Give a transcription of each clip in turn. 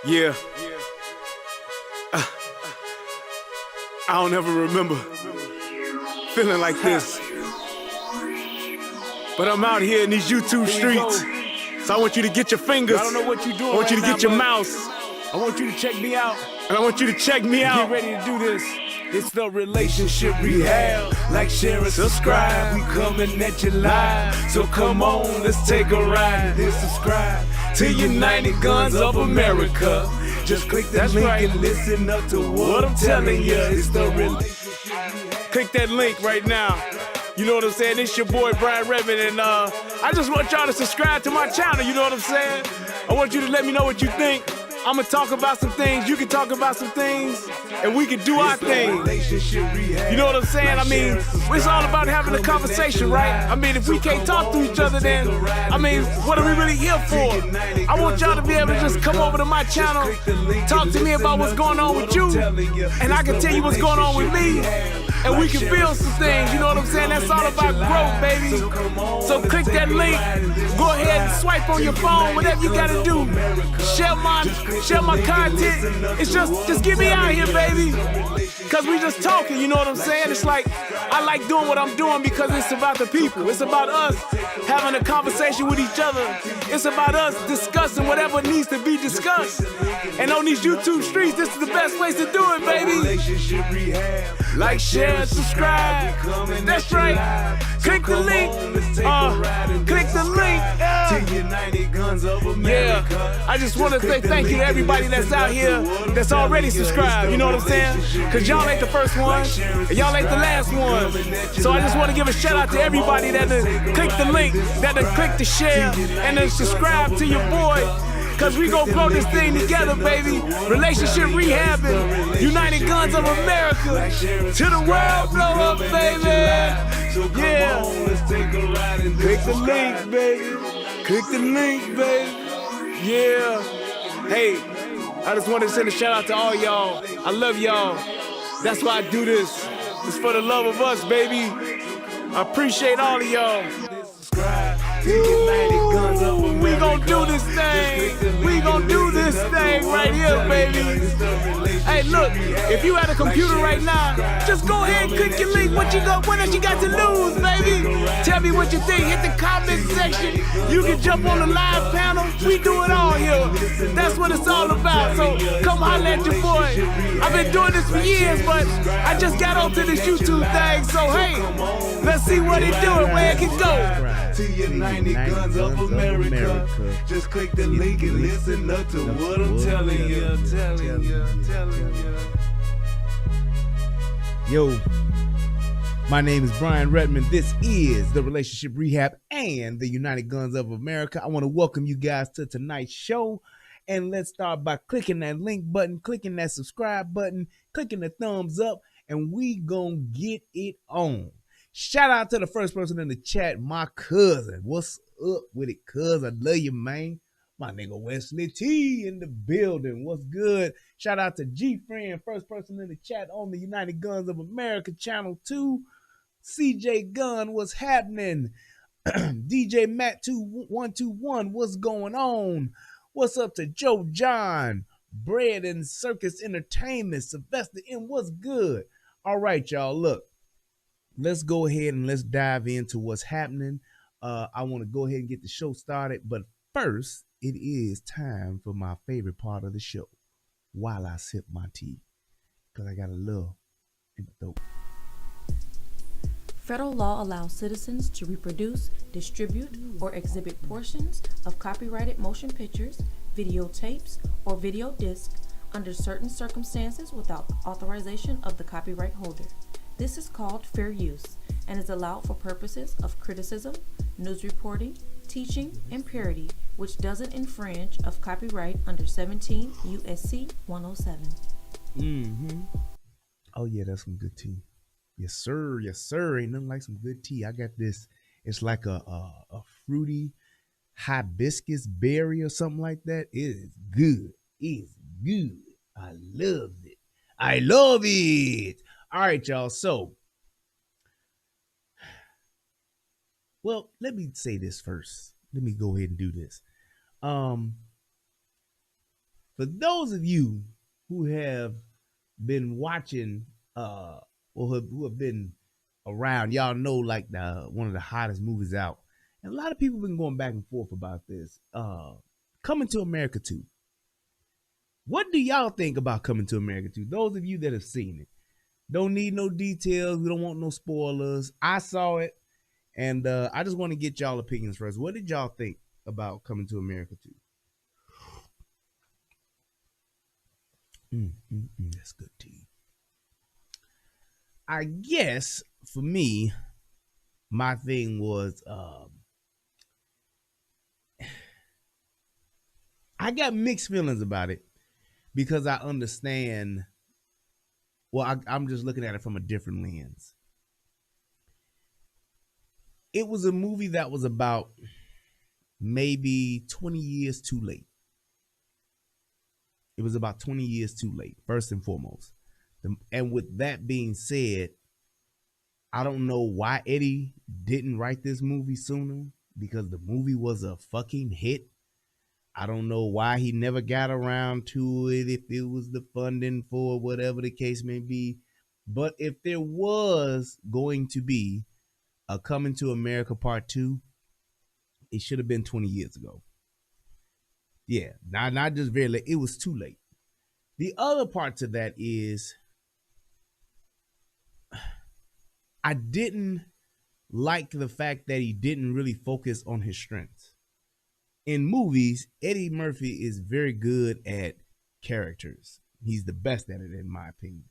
Yeah, I don't ever remember feeling like this. But I'm out here in these YouTube streets. So I want you to get your fingers. I don't know what you're doing. I want you to right get now, your but mouse. I want you to check me out. And I want you to check me out. Get ready to do this. It's the relationship rehab. Like, share, and subscribe. We coming at you live. So come on, let's take a ride. Then subscribe to United Guns of America. Just click that link and listen up to what I'm telling you. It's the relationship rehab. Click that link right now. You know what I'm saying? It's your boy Brian Redmond, and I just want y'all to subscribe to my channel. You know what I'm saying? I want you to let me know what you think. I'm gonna talk about some things, you can talk about some things, and we can do our thing. You know what I'm saying? I mean, it's all about having a conversation, right? I mean, if we can't talk to each other, then, I mean, what are we really here for? I want y'all to be able to just come over to my channel, talk to me about what's going on with you, and I can tell you what's going on with me, and we can build some things, you know what I'm saying? That's all about growth, baby. So click that link, go ahead and swipe on your phone, whatever you gotta do. Share my content. It's just get me out here, baby. Cause we just talking, you know what I'm saying? It's like, I like doing what I'm doing because it's about the people. It's about us having a conversation with each other. It's about us discussing whatever needs to be discussed. And on these YouTube streets, this is the best place to do it, baby. Like, share, and subscribe. That's right. Click the link. Click the link. Yeah. I just want to say thank you to everybody that's out here that's already subscribed. You know what I'm saying? Cause y'all ain't the first one, and y'all ain't the last one. So I just want to give a shout out to everybody that click the link, that click the share, and then subscribe to your boy. Cause we gon' grow this thing together, baby. Relationship rehabbing, United Guns of America. To the world blow up, baby. Yeah. Click the link, baby. Click the link, baby. Yeah. Hey, I just wanted to send a shout out to all y'all. I love y'all. That's why I do this. It's for the love of us, baby. I appreciate all of y'all. Ooh, we gon' do this thing. We gon' do this thing right here, baby. Hey, look, if you at a computer right now, just go ahead and click your link. What else you got to lose, baby? Tell me what you think. Hit the comment section. You can jump on the live panel. We do it all here. That's what it's all about. So come holler at your boy. I've been doing this for years, but I just got onto this YouTube thing. So hey, let's see what it do and where it can go. To United Guns of America. Just click the link and listen up to what I'm telling you. Yo, my name is Brian Redmond. This is the Relationship Rehab and the United Guns of America. I want to welcome you guys to tonight's show. And let's start by clicking that link button, clicking that subscribe button, clicking the thumbs up, and we gonna get it on. Shout out to the first person in the chat, my cousin. What's up with it, cuz? I love you, man. My nigga Wesley T in the building. What's good? Shout out to G-Friend, first person in the chat on the United Guns of America channel 2. CJ Gunn, what's happening? DJ Matt 2121, what's going on? What's up to Joe John? Bread and Circus Entertainment. Sylvester M, what's good? All right, y'all, look. Let's go ahead and let's dive into what's happening. I want to go ahead and get the show started. But first, it is time for my favorite part of the show. While I sip my tea. Because I got a love in the throat. Federal law allows citizens to reproduce, distribute, or exhibit portions of copyrighted motion pictures, videotapes, or video discs under certain circumstances without authorization of the copyright holder. This is called fair use and is allowed for purposes of criticism, news reporting, teaching, and parody, which doesn't infringe of copyright under 17 U.S.C. 107. Oh, yeah, that's some good tea. Yes, sir. Yes, sir. Ain't nothing like some good tea. I got this. It's like a fruity hibiscus berry or something like that. It is good. It's good. I love it. I love it. All right, y'all. So, well, let me say this first. Let me go ahead and do this. For those of you who have been watching or who have been around, y'all know like the one of the hottest movies out. And a lot of people have been going back and forth about this. Coming to America 2. What do y'all think about Coming to America 2? Those of you that have seen it. Don't need no details. We don't want no spoilers. I saw it, and I just want to get y'all opinions first. What did y'all think about Coming to America 2? That's good tea. I guess for me, my thing was I got mixed feelings about it because I understand. Well, I'm just looking at it from a different lens. It was a movie that was about maybe 20 years too late. It was about 20 years too late, first and foremost. And with that being said, I don't know why Eddie didn't write this movie sooner, because the movie was a fucking hit. I don't know why he never got around to it, if it was the funding for whatever the case may be. But if there was going to be a Coming to America Part 2, it should have been 20 years ago. Yeah, not just very late. It was too late. The other part to that is I didn't like the fact that he didn't really focus on his strengths. In movies, Eddie Murphy is very good at characters. He's the best at it, in my opinion.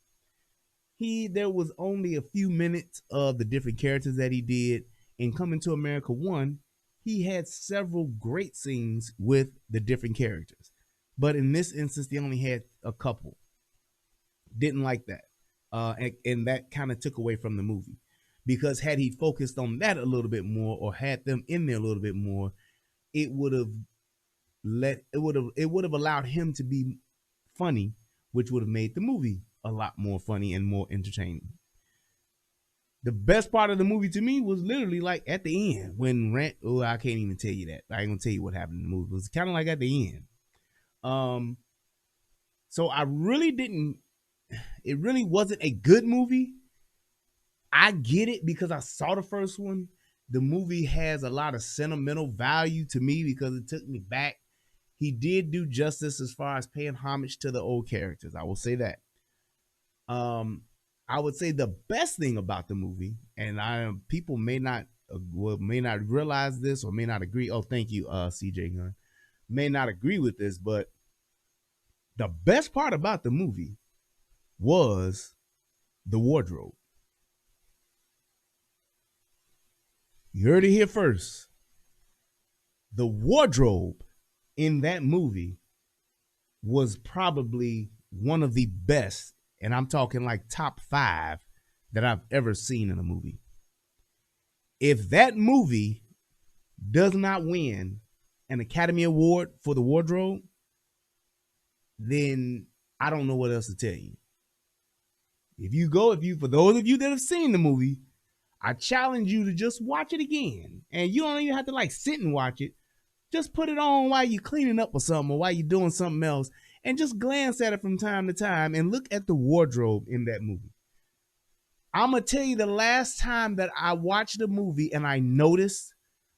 There was only a few minutes of the different characters that he did. In Coming to America 1, he had several great scenes with the different characters. But in this instance, they only had a couple. Didn't like that. And that kind of took away from the movie. Because had he focused on that a little bit more, or had them in there a little bit more, it would have allowed him to be funny, which would have made the movie a lot more funny and more entertaining. The best part of the movie to me was literally like at the end when I can't even tell you that. I ain't gonna tell you what happened in the movie. It was kind of like at the end. So I really didn't. It really wasn't a good movie. I get it because I saw the first one. The movie has a lot of sentimental value to me because it took me back. He did do justice as far as paying homage to the old characters. I will say that. I would say the best thing about the movie, and people may not realize this or may not agree. Oh, thank you, CJ Gunn. May not agree with this, but the best part about the movie was the wardrobe. You heard it here first. The wardrobe in that movie was probably one of the best, and I'm talking like top 5 that I've ever seen in a movie. If that movie does not win an Academy Award for the wardrobe, then I don't know what else to tell you. For those of you that have seen the movie, I challenge you to just watch it again. And you don't even have to like sit and watch it. Just put it on while you're cleaning up or something, or while you're doing something else, and just glance at it from time to time and look at the wardrobe in that movie. I'm going to tell you, the last time that I watched the movie and I noticed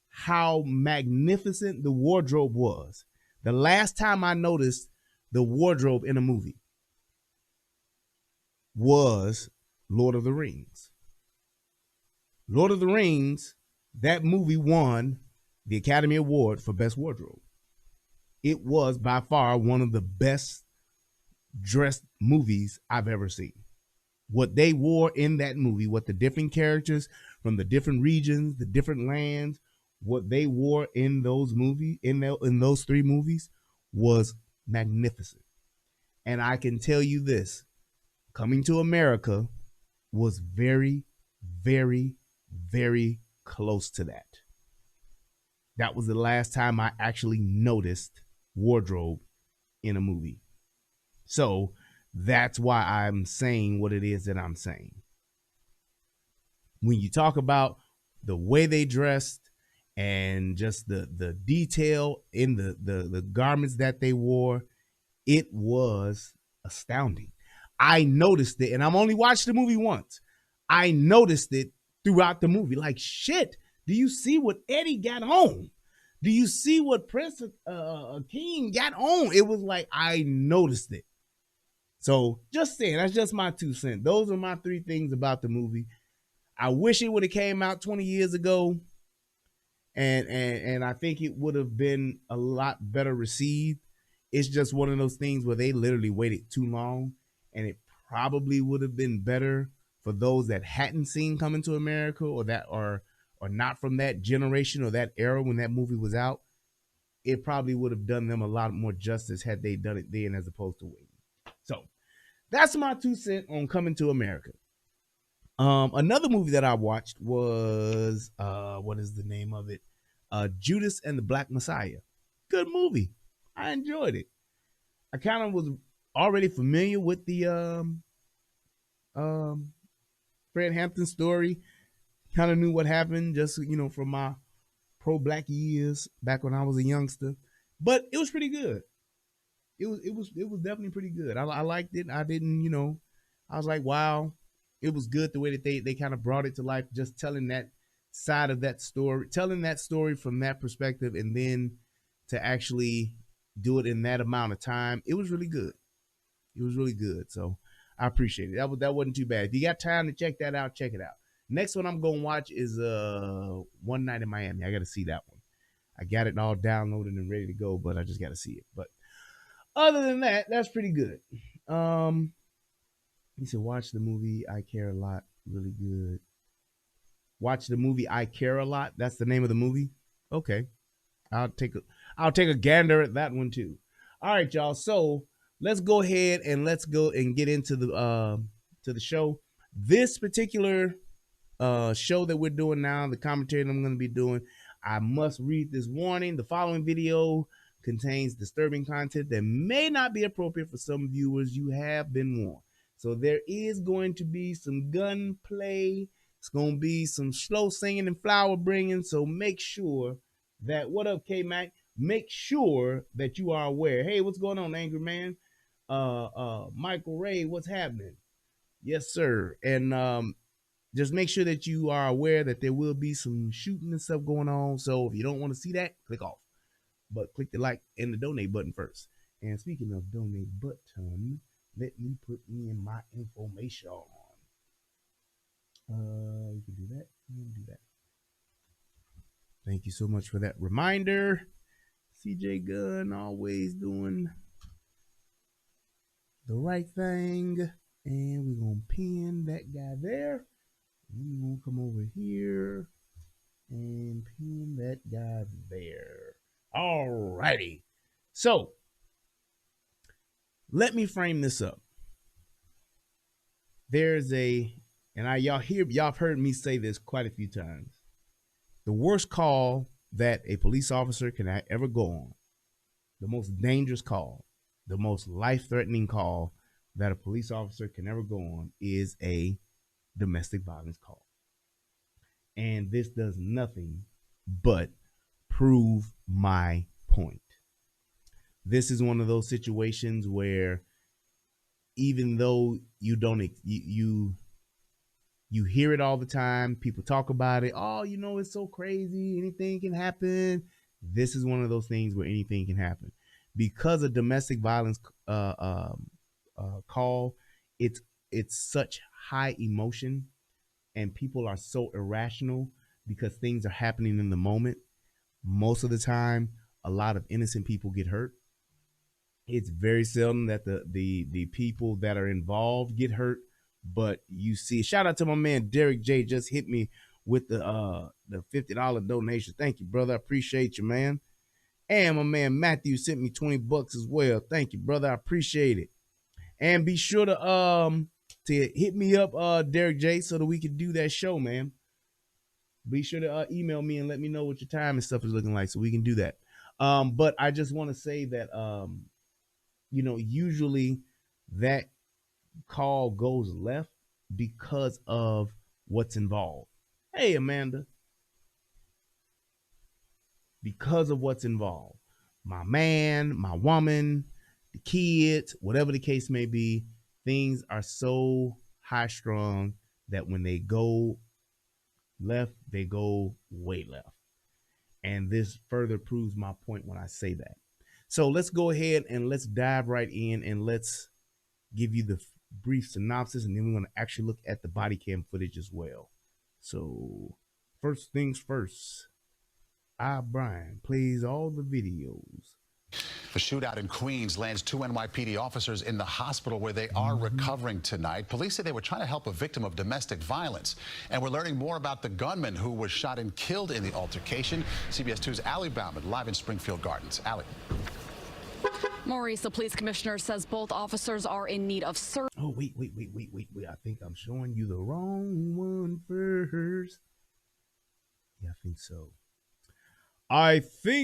how magnificent the wardrobe was, the last time I noticed the wardrobe in a movie was Lord of the Rings. Lord of the Rings, that movie won the Academy Award for Best Wardrobe. It was by far one of the best dressed movies I've ever seen. What they wore in that movie, what the different characters from the different regions, the different lands, what they wore in those movies, in those 3 movies, was magnificent. And I can tell you this, Coming to America was very, very, very close to that. That was the last time I actually noticed wardrobe in a movie. So that's why I'm saying what it is that I'm saying. When you talk about the way they dressed and just the detail in the garments that they wore, It was astounding. I noticed it, and I'm only watched the movie once. I noticed it throughout the movie. Like, shit, do you see what Eddie got on? Do you see what Prince King got on? It was like I noticed it. So just saying, that's just my 2 cents. Those are my 3 things about the movie. I wish it would have came out 20 years ago, and I think it would have been a lot better received. It's just one of those things where they literally waited too long, and it probably would have been better for those that hadn't seen Coming to America or that are not from that generation or that era when that movie was out. It probably would have done them a lot more justice had they done it then as opposed to waiting. So that's my 2 cents on Coming to America. Another movie that I watched was what is the name of it? Judas and the Black Messiah. Good movie. I enjoyed it. I kind of was already familiar with the Fred Hampton story. Kind of knew what happened, just from my pro-black years back when I was a youngster. But it was pretty good. It was definitely pretty good. I liked it. I didn't, I was like, wow. It was good the way that they kind of brought it to life, just telling that side of that story, telling that story from that perspective, and then to actually do it in that amount of time. It was really good. It was really good. So I appreciate it. That wasn't too bad. If you got time to check that out, check it out. Next one I'm going to watch is One Night in Miami. I got to see that one. I got it all downloaded and ready to go, but I just got to see it. But other than that, that's pretty good. He said, watch the movie I Care a Lot. Really good. Watch the movie I Care a Lot. That's the name of the movie. Okay. I'll take a gander at that one too. All right, y'all. So let's go ahead and let's go and get into the show. This particular show that we're doing now, the commentary that I'm going to be doing, I must read this warning. The following video contains disturbing content that may not be appropriate for some viewers. You have been warned. So there is going to be some gunplay. It's going to be some slow singing and flower bringing. So make sure that, what up, K-Mac? Make sure that you are aware. Hey, what's going on, Angry Man? Michael Ray, what's happening? Yes, sir. And just make sure that you are aware that there will be some shooting and stuff going on. So if you don't want to see that, click off. But click the like and the donate button first. And speaking of donate button, let me put in my information. You can do that. You can do that. Thank you so much for that reminder. CJ Gunn always doing the right thing. And we're going to pin that guy there. And we're going to come over here and pin that guy there. All righty. So let me frame this up. There's y'all have heard me say this quite a few times. The worst call that a police officer can ever go on, the most dangerous call, the most life-threatening call that a police officer can ever go on is a domestic violence call. And this does nothing but prove my point. This is one of those situations where even though you don't, you hear it all the time, people talk about it. Oh, it's so crazy. Anything can happen. This is one of those things where anything can happen. Because of domestic violence call, it's such high emotion and people are so irrational because things are happening in the moment. Most of the time, a lot of innocent people get hurt. It's very seldom that the people that are involved get hurt, but you see, shout out to my man Derek J, just hit me with the $50 donation. Thank you, brother. I appreciate you, man. And my man Matthew sent me $20 as well. Thank you, brother. I appreciate it. And be sure to hit me up, Derek J, so that we can do that show, man. Be sure to email me and let me know what your time and stuff is looking like so we can do that. But I just want to say that usually that call goes left because of what's involved. Hey, Amanda. Because of what's involved. My man, my woman, the kids, whatever the case may be. Things are so high strung that when they go left, they go way left. And this further proves my point when I say that. So let's go ahead and let's dive right in and let's give you the brief synopsis, and then we're going to actually look at the body cam footage as well. So first things first, Brian plays all the videos. The shootout in Queens lands 2 NYPD officers in the hospital where they are recovering tonight. Police say they were trying to help a victim of domestic violence. And we're learning more about the gunman who was shot and killed in the altercation. CBS 2's Allie Bauman live in Springfield Gardens. Allie. Maurice, the police commissioner, says both officers are in need of surgery. Oh, wait. I think I'm showing you the wrong one first. Yeah, I think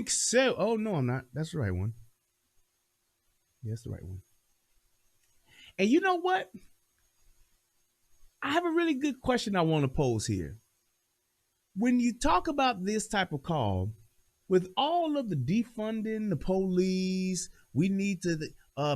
so. Oh, no, I'm not. That's the right one. Yeah, that's the right one. And you know what? I have a really good question I want to pose here. When you talk about this type of call, with all of the defunding the police, we need to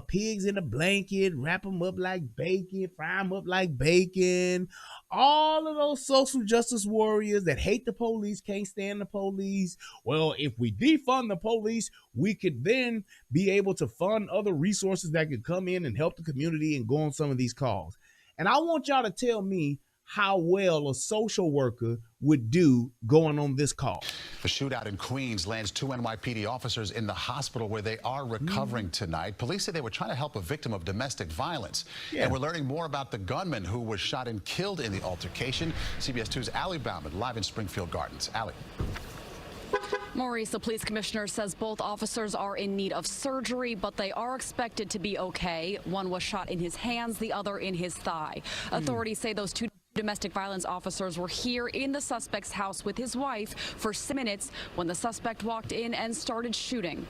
pigs in a blanket, wrap them up like bacon, fry them up like bacon. All of those social justice warriors that hate the police, can't stand the police. Well, if we defund the police, we could then be able to fund other resources that could come in and help the community and go on some of these calls. And I want y'all to tell me how well a social worker would do going on this call. The shootout in Queens lands 2 NYPD officers in the hospital where they are recovering tonight. Police say they were trying to help a victim of domestic violence. And we're learning more about the gunman who was shot and killed in the altercation. CBS 2's Allie Bauman live in Springfield Gardens. Allie. Maurice, the police commissioner, says both officers are in need of surgery, but they are expected to be okay. One was shot in his hands, the other in his thigh. Authorities say those 2 domestic violence officers were here in the suspect's house with his wife for 6 minutes when the suspect walked in and started shooting.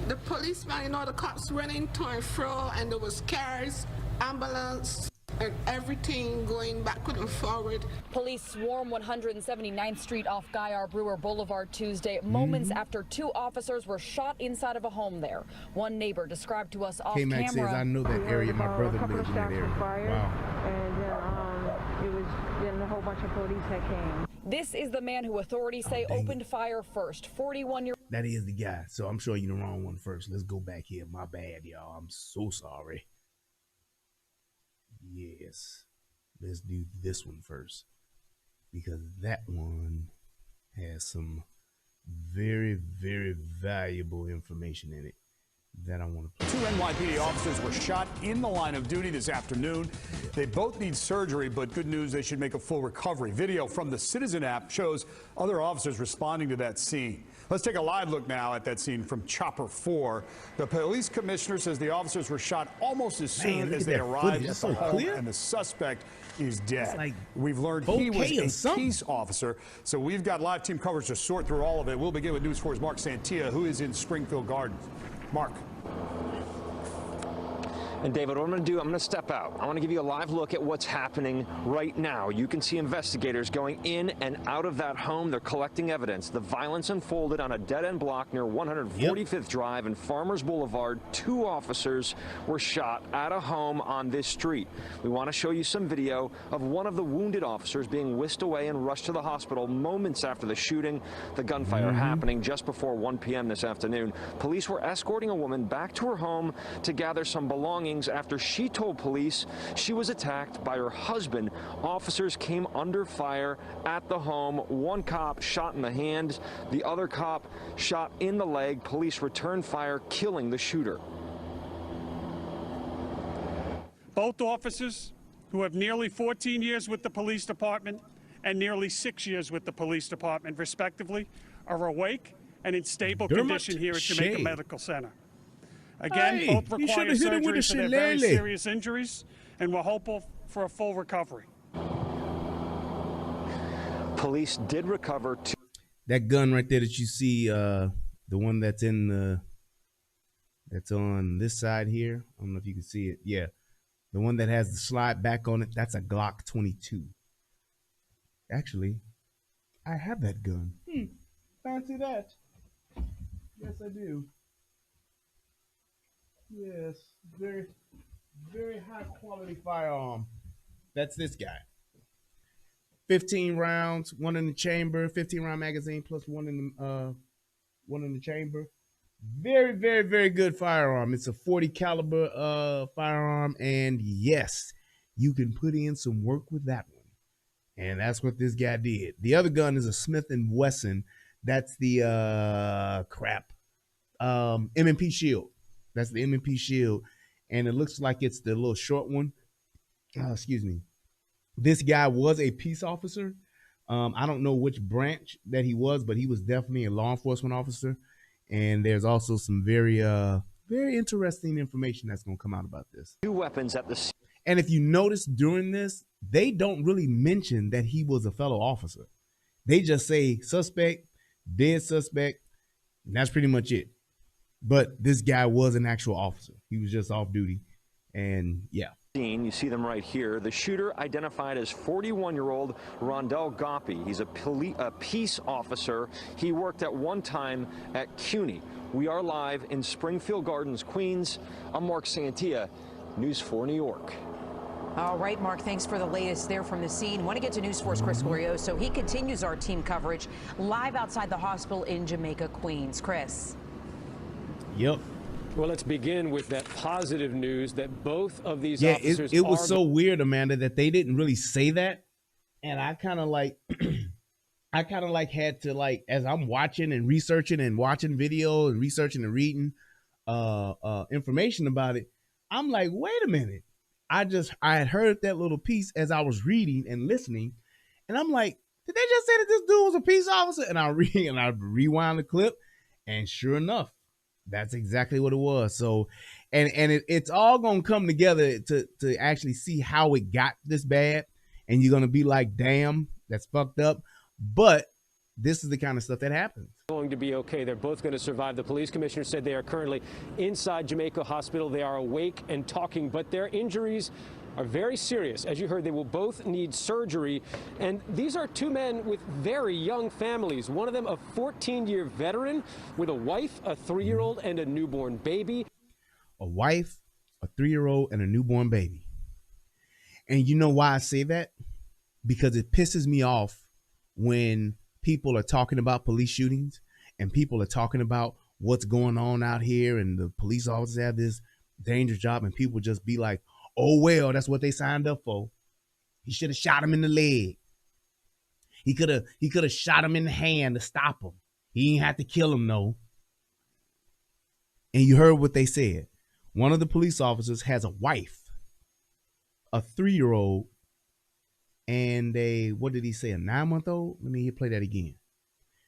The policeman, the cops running to and fro, and there was cars, ambulance, and everything going backward and forward. Police swarm 179th Street off Guy R. Brewer Boulevard Tuesday, moments after 2 officers were shot inside of a home there. One neighbor described to us off camera. K-Max says, I know that area. My brother lives in that area. Wow. And it was then a whole bunch of police that came. This is the man who authorities say opened fire first. 41-year-old. That is the guy. So I'm showing you the wrong one first. Let's go back here. My bad, y'all. I'm so sorry. Yes. Let's do this one first, because that one has some very, very valuable information in it that I want to play. 2 NYPD officers were shot in the line of duty this afternoon. They both need surgery, but good news, they should make a full recovery. Video from the Citizen app shows other officers responding to that scene. Let's take a live look now at that scene from Chopper 4. The police commissioner says the officers were shot almost as soon as they arrived at the home, and the suspect is dead. Like we've learned he was a peace officer, so we've got live team coverage to sort through all of it. We'll begin with News 4's Mark Santia, who is in Springfield Gardens. Mark. And David, what I'm going to do, I'm going to step out. I want to give you a live look at what's happening right now. You can see investigators going in and out of that home. They're collecting evidence. The violence unfolded on a dead-end block near 145th Drive and Farmers Boulevard. 2 officers were shot at a home on this street. We want to show you some video of one of the wounded officers being whisked away and rushed to the hospital moments after the shooting. The gunfire happening just before 1 p.m. this afternoon. Police were escorting a woman back to her home to gather some belongings after she told police she was attacked by her husband. Officers came under fire at the home. One cop shot in the hand, the other cop shot in the leg. Police returned fire, killing the shooter. Both officers, who have nearly 14 years with the police department and nearly 6 years with the police department, respectively, are awake and in stable condition here at Jamaica Medical Center. Again, both require surgery for their very serious injuries, and we're hopeful for a full recovery. Police did recover that gun right there that you see, the one that's that's on this side here. I don't know if you can see it. Yeah, the one that has the slide back on it. That's a Glock 22. Actually, I have that gun. Fancy that. Yes, I do. Yes, very, very high quality firearm. That's this guy. 15 rounds, one in the chamber, 15 round magazine plus one in the chamber. Very, very, very good firearm. It's a 40 caliber firearm, and yes, you can put in some work with that one. And that's what this guy did. The other gun is a Smith & Wesson. That's the M&P Shield. That's the M&P Shield, and it looks like it's the little short one. Excuse me. This guy was a peace officer. I don't know which branch that he was, but he was definitely a law enforcement officer. And there's also some very, very interesting information that's going to come out about this. 2 weapons at the scene. And if you notice during this, they don't really mention that he was a fellow officer. They just say suspect, dead suspect, and that's pretty much it. But this guy was an actual officer. He was just off duty. And yeah. You see them right here. The shooter identified as 41-year-old Rondell Goppy. He's a peace officer. He worked at one time at CUNY. We are live in Springfield Gardens, Queens. I'm Mark Santia, News 4 New York. All right, Mark, thanks for the latest there from the scene. Want to get to News 4's Chris Glorioso. He continues our team coverage live outside the hospital in Jamaica, Queens. Chris. Yep. Well, let's begin with that positive news that both of these officers it was so weird, Amanda, that they didn't really say that. And I kind of like, had to like, as I'm watching and researching and watching video and researching and reading information about it, I'm like, wait a minute. I had heard that little piece as I was reading and listening. And I'm like, did they just say that this dude was a peace officer? And I rewind the clip, and sure enough, that's exactly what it was. So, and it's all gonna come together to actually see how it got this bad, and you're gonna be like, damn, that's fucked up. But this is the kind of stuff that happens. Going to be okay. They're both going to survive. The police commissioner said they are currently inside Jamaica Hospital. They are awake and talking, but their injuries are very serious. As you heard, they will both need surgery. And these are 2 men with very young families. One of them a 14-year veteran with a wife, a 3-year-old, and a newborn baby. A wife, a 3-year-old, and a newborn baby. And you know why I say that? Because it pisses me off when people are talking about police shootings and people are talking about what's going on out here and the police officers have this dangerous job, and people just be like, oh, well, that's what they signed up for. He should have shot him in the leg. He could have shot him in the hand to stop him. He ain't have to kill him, no. And you heard what they said. One of the police officers has a wife, a 3-year-old, and what did he say, a 9-month-old? Let me play that again.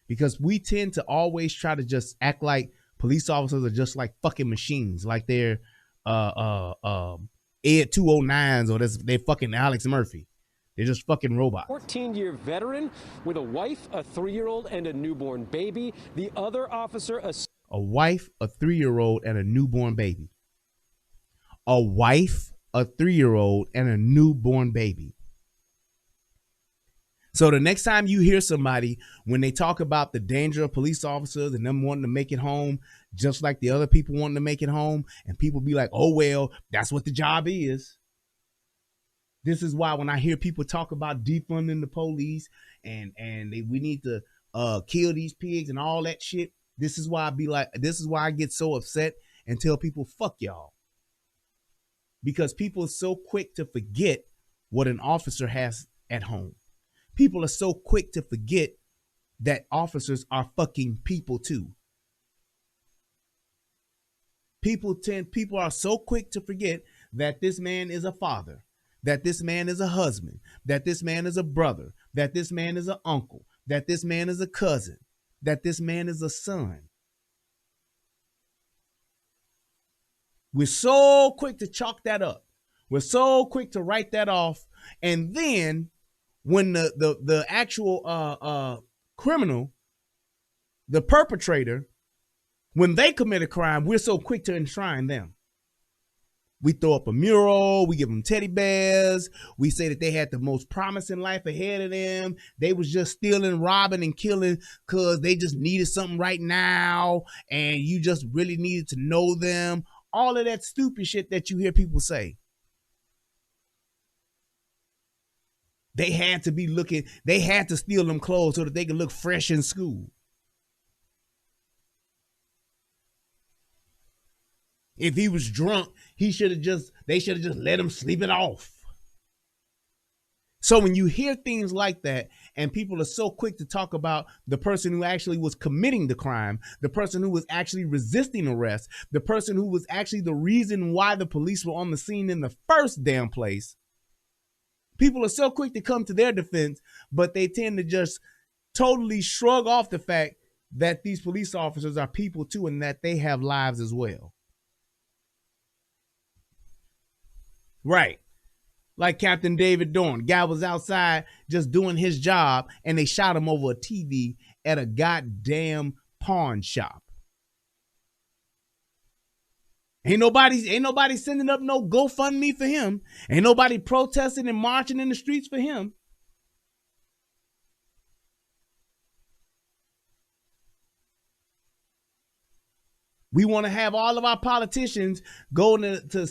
Because we tend to always try to just act like police officers are just like fucking machines, like they're Ed 209s or they're fucking Alex Murphy. They're just fucking robots. 14-year veteran with a wife, a 3-year-old, and a newborn baby. The other officer, a wife, a 3-year-old, and a newborn baby. A wife, a 3-year-old, and a newborn baby. So the next time you hear somebody, when they talk about the danger of police officers and them wanting to make it home, just like the other people wanting to make it home, and people be like, oh, well, that's what the job is. This is why when I hear people talk about defunding the police and we need to kill these pigs and all that shit, this is why I get so upset and tell people, fuck y'all. Because people are so quick to forget what an officer has at home. People are so quick to forget that officers are fucking people too. People are so quick to forget that this man is a father, that this man is a husband, that this man is a brother, that this man is an uncle, that this man is a cousin, that this man is a son. We're so quick to chalk that up. We're so quick to write that off. And then when the actual criminal, the perpetrator, when they commit a crime, we're so quick to enshrine them. We throw up a mural, we give them teddy bears, we say that they had the most promising life ahead of them. They was just stealing, robbing, and killing because they just needed something right now, and you just really needed to know them. all of that stupid shit that you hear people say. They had to steal them clothes so that they could look fresh in school. If he was drunk, they should have just let him sleep it off. So when you hear things like that, and people are so quick to talk about the person who actually was committing the crime, the person who was actually resisting arrest, the person who was actually the reason why the police were on the scene in the first damn place, people are so quick to come to their defense, but they tend to just totally shrug off the fact that these police officers are people too, and that they have lives as well. Right. Like Captain David Dorn. Guy was outside just doing his job, and they shot him over a TV at a goddamn pawn shop. Ain't nobody sending up no GoFundMe for him. Ain't nobody protesting and marching in the streets for him. We want to have all of our politicians go down to the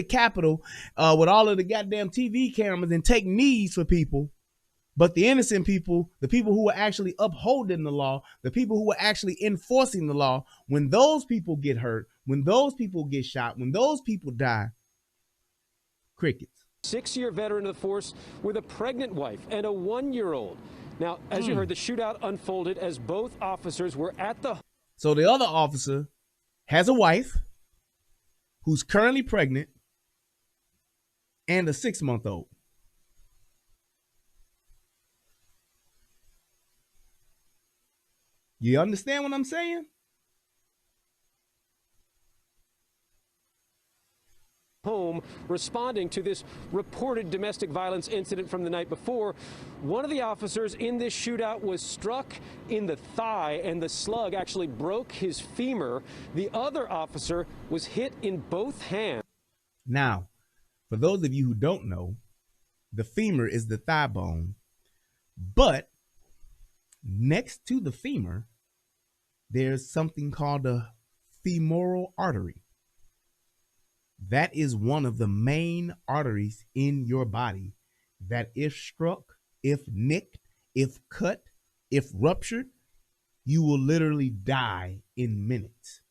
Capitol with all of the goddamn TV cameras and take knees for people. But the innocent people, the people who are actually upholding the law, the people who are actually enforcing the law, when those people get hurt, when those people get shot, when those people die, crickets. 6-year veteran of the force with a pregnant wife and a 1-year-old. Now, as you heard, the shootout unfolded as both officers were at the... So the other officer has a wife who's currently pregnant and a 6-month-old. You understand what I'm saying? Home responding to this reported domestic violence incident from the night before. One of the officers in this shootout was struck in the thigh, and the slug actually broke his femur. The other officer was hit in both hands. Now, for those of you who don't know, the femur is the thigh bone, but next to the femur, there's something called a femoral artery. That is one of the main arteries in your body that if struck, if nicked, if cut, if ruptured, you will literally die in minutes.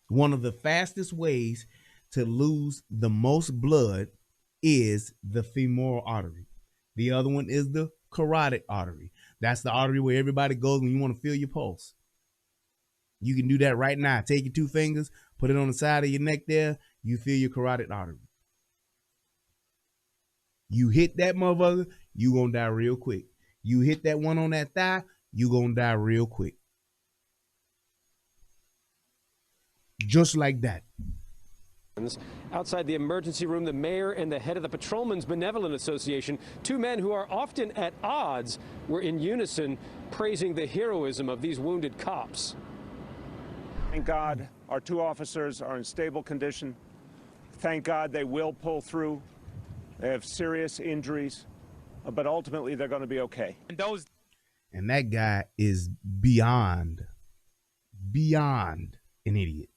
One of the fastest ways to lose the most blood is the femoral artery. The other one is the carotid artery. That's the artery where everybody goes when you want to feel your pulse. You can do that right now. Take your 2 fingers, put it on the side of your neck there. You feel your carotid artery. You hit that motherfucker, you gonna die real quick. You hit that one on that thigh, you gonna die real quick. Just like that. Outside the emergency room, the mayor and the head of the Patrolmen's Benevolent Association, 2 men who are often at odds, were in unison praising the heroism of these wounded cops. Thank God our 2 officers are in stable condition. Thank God they will pull through. They have serious injuries, but ultimately they're going to be okay. And that guy is beyond an idiot.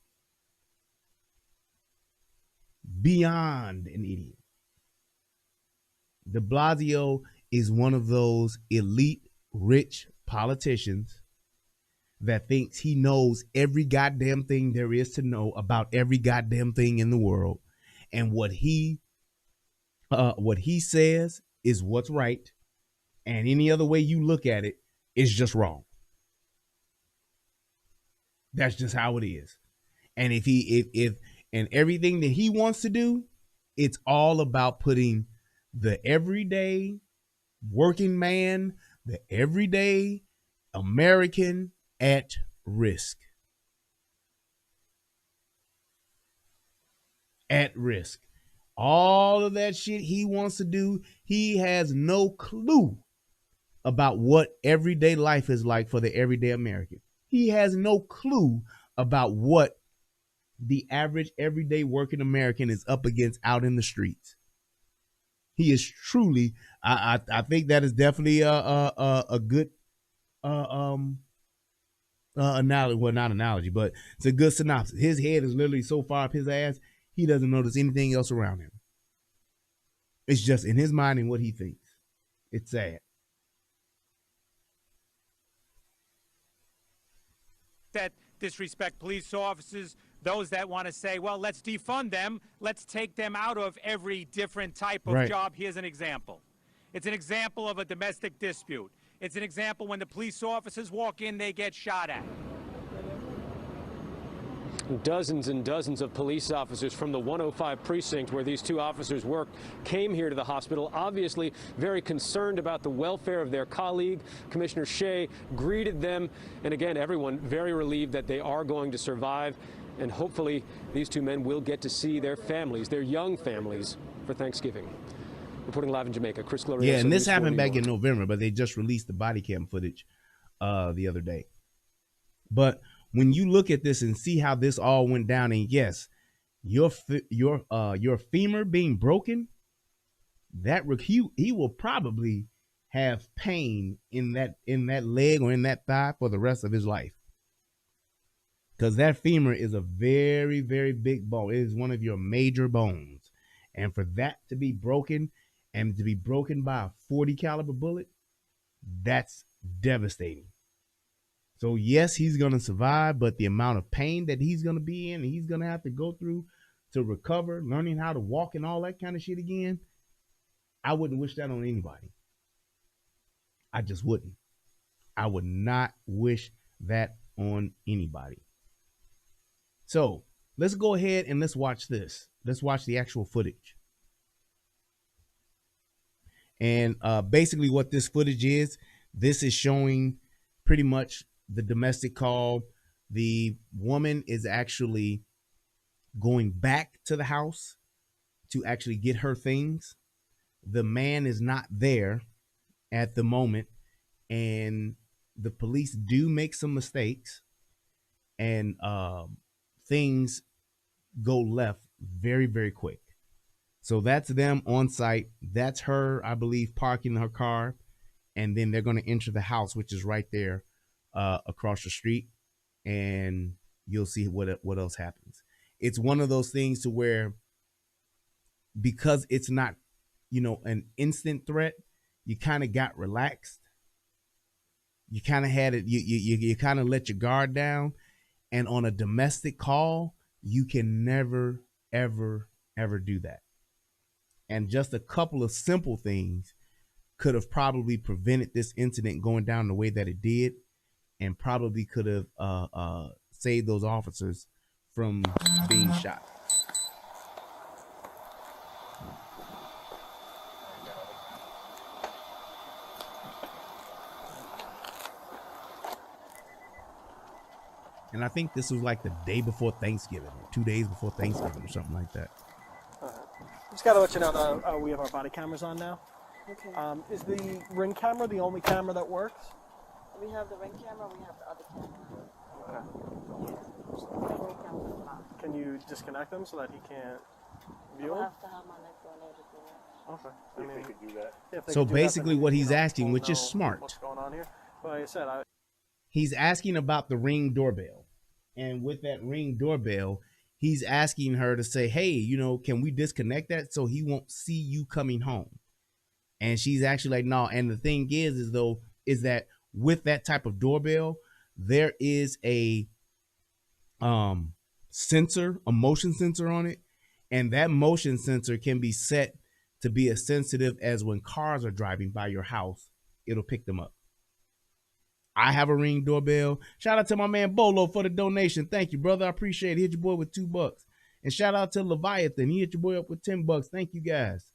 Beyond an idiot. DeBlasio is one of those elite, rich politicians that thinks he knows every goddamn thing there is to know about every goddamn thing in the world. And what he says is what's right. And any other way you look at it is just wrong. That's just how it is. And if everything that he wants to do, it's all about putting the everyday working man, the everyday American at risk. At risk. All of that shit he wants to do, he has no clue about what everyday life is like for the everyday American. He has no clue about what the average everyday working American is up against out in the streets. He is truly, I think that is definitely a good analogy. Well, not analogy, but it's a good synopsis. His head is literally so far up his ass, he doesn't notice anything else around him. It's just in his mind and what he thinks. It's sad. That disrespect police officers, those that want to say, well, let's defund them, let's take them out of every different type of job. Here's an example. It's an example of a domestic dispute. It's an example when the police officers walk in, they get shot at. Dozens and dozens of police officers from the 105 precinct where these two officers worked came here to the hospital, obviously very concerned about the welfare of their colleague. Commissioner Shea greeted them, and again, everyone very relieved that they are going to survive, and hopefully these two men will get to see their families, their young families, for Thanksgiving. Reporting live in Jamaica, Chris Glorioso. Yeah, and this happened back in November, but they just released the body cam footage the other day. But when you look at this and see how this all went down, and yes, your femur being broken, that he will probably have pain in that leg or in that thigh for the rest of his life, because that femur is a very, very big bone. It is one of your major bones, and for that to be broken and to be broken by a .40 caliber bullet, that's devastating. So yes, he's going to survive, but the amount of pain that he's going to be in and he's going to have to go through to recover, learning how to walk and all that kind of shit again, I wouldn't wish that on anybody. I just wouldn't. I would not wish that on anybody. So let's go ahead and let's watch this. Let's watch the actual footage. And basically what this footage is, this is showing pretty much the domestic call. The woman is actually going back to the house to actually get her things. The man is not there at the moment, and the police do make some mistakes, and things go left very, very quick. So that's them on site. That's her, I believe, parking her car, and then they're going to enter the house, which is right there across the street, and you'll see what else happens. It's one of those things to where, because it's not, an instant threat, you kind of got relaxed. You kind of had it. You kind of let your guard down, and on a domestic call, you can never, ever, ever do that. And just a couple of simple things could have probably prevented this incident going down the way that it did, and probably could have saved those officers from being shot. And I think this was like the day before Thanksgiving, or 2 days before Thanksgiving, or something like that. Just gotta let you know that we have our body cameras on now. Okay. Is the Ring camera the only camera that works? We have the Ring camera, we have the other camera. Okay. Can you disconnect them so that he can't view I'll them? have to have my neck on everything. Okay. I mean, If they could do that. if they So could do that, basically then, what he's we'll asking, which is know smart. What's going on here? But like I said, He's asking about the Ring doorbell. And with that Ring doorbell, he's asking her to say, hey, can we disconnect that so he won't see you coming home? And she's actually like, no. And the thing is that with that type of doorbell, there is a sensor, a motion sensor on it. And that motion sensor can be set to be as sensitive as when cars are driving by your house, it'll pick them up. I have a Ring doorbell. Shout out to my man Bolo for the donation. Thank you, brother. I appreciate it. Hit your boy with $2. And shout out to Leviathan. He hit your boy up with $10. Thank you, guys.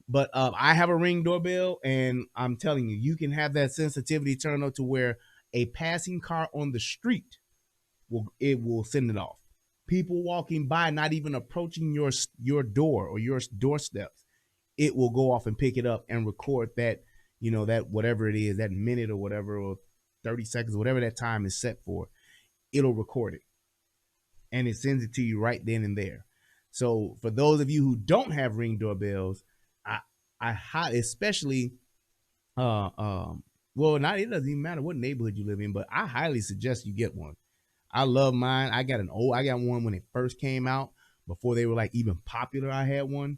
But I have a Ring doorbell, and I'm telling you, you can have that sensitivity turned up to where a passing car on the street will send it off. People walking by, not even approaching your door or your doorsteps, it will go off and pick it up and record that, that whatever it is, that minute or whatever, or 30 seconds, whatever that time is set for, it'll record it. And it sends it to you right then and there. So for those of you who don't have Ring doorbells, I especially Well, not it doesn't even matter what neighborhood you live in, but I highly suggest you get one. I love mine. I got one when it first came out before they were like even popular. I had one,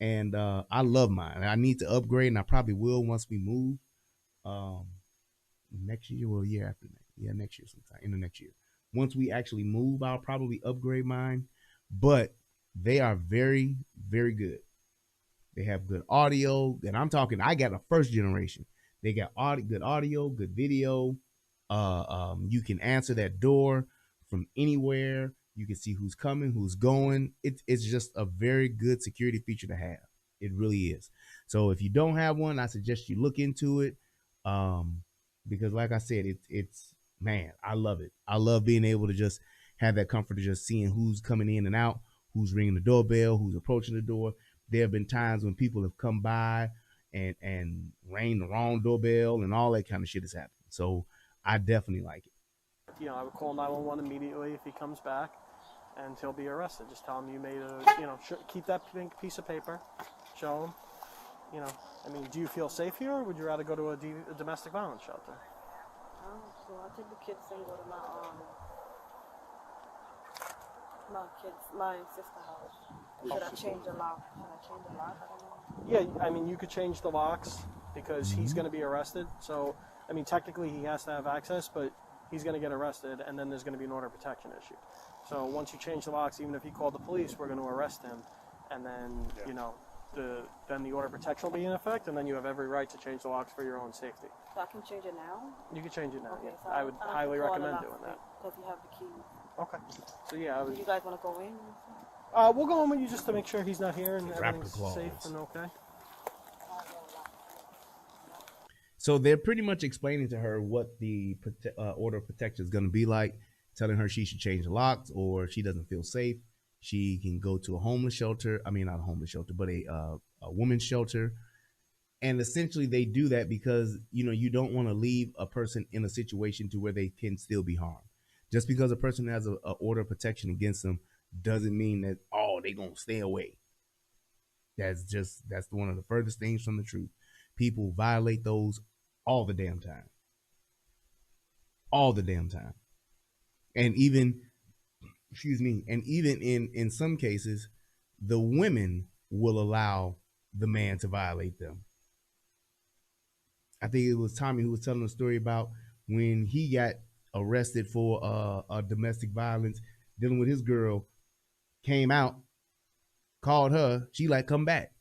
and I love mine. I need to upgrade, and I probably will once we move. Next year, well, year after next, yeah, next year sometime in the next year. Once we actually move, I'll probably upgrade mine. But they are very, very good. They have good audio, and I'm talking. I got a first generation. They got good audio, good video. You can answer that door from anywhere. You can see who's coming, who's going. It's just a very good security feature to have. It really is. So if you don't have one, I suggest you look into it. Because like I said, it's man, I love it. I love being able to just have that comfort of just seeing who's coming in and out, who's ringing the doorbell, who's approaching the door. There have been times when people have come by and rang the wrong doorbell and all that kind of shit has happened. So I definitely like it. You know, I would call 911 immediately if he comes back, and he'll be arrested. Just tell him you made keep that pink piece of paper, show him. You know, I mean, do you feel safe here, or would you rather go to a domestic violence shelter? So I'll take the kids and go to my sister's house. Should I change the lock? I don't know. Yeah, I mean, you could change the locks because he's going to be arrested. So, I mean, technically he has to have access, but he's going to get arrested, and then there's going to be an order of protection issue. So once you change the locks, even if he called the police, we're going to arrest him, and then, you know, then the order of protection will be in effect, and then you have every right to change the locks for your own safety. So I can change it now? You can change it now, Okay, yeah. so I would highly recommend doing that. Because you have the key. Okay. So yeah, Do you guys want to go in? We'll go in with you just to make sure he's not here and everything's safe and okay. So they're pretty much explaining to her what the order of protection is going to be like, telling her she should change the locks, or if she doesn't feel safe, she can go to a homeless shelter. I mean, not a homeless shelter, but a women's shelter. And essentially they do that because, you know, you don't want to leave a person in a situation to where they can still be harmed. Just because a person has a order of protection against them doesn't mean that, oh, they're going to stay away. That's one of the furthest things from the truth. People violate those all the damn time. All the damn time. And even in some cases, the women will allow the man to violate them. I think it was Tommy who was telling a story about when he got arrested for a domestic violence, dealing with his girl, came out, called her, she like, come back.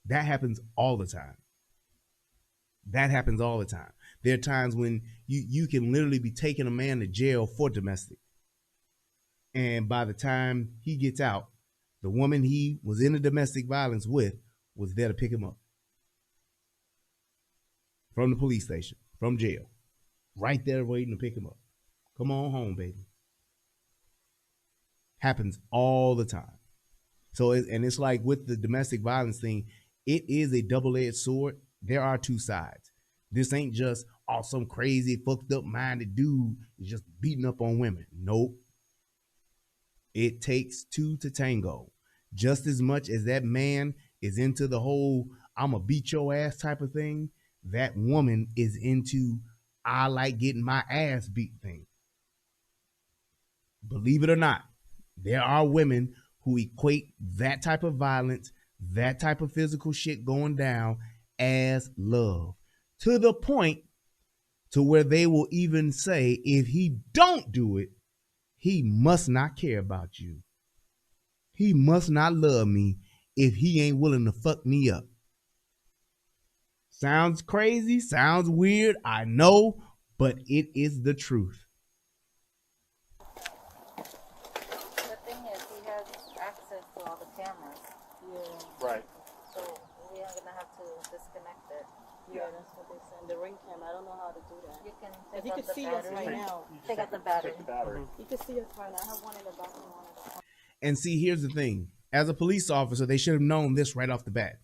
That happens all the time. That happens all the time. There are times when you can literally be taking a man to jail for domestic. And by the time he gets out, the woman he was in a domestic violence with was there to pick him up. From the police station, from jail. Right there waiting to pick him up. Come on home, baby. Happens all the time. So, it's like with the domestic violence thing, it is a double-edged sword. There are two sides. This ain't just, some crazy, fucked up minded dude is just beating up on women. Nope. It takes two to tango. Just as much as that man is into the whole, I'm gonna beat your ass type of thing, that woman is into, I like getting my ass beat thing. Believe it or not, there are women who equate that type of violence, that type of physical shit going down as love, to the point to where they will even say, if he don't do it, he must not care about you. He must not love me if he ain't willing to fuck me up. Sounds crazy, sounds weird, I know, but it is the truth. The thing is, he has access to all the cameras. Yeah. Right. So we are gonna have to disconnect it. Yeah, that's what they said. The ring camera. I don't know how to do that. You can If take you out could the see battery. us right now. Take out the battery. Take the battery. You can see us right now. I have one in the bathroom, one in the front. And see, here's the thing. As a police officer, they should have known this right off the bat.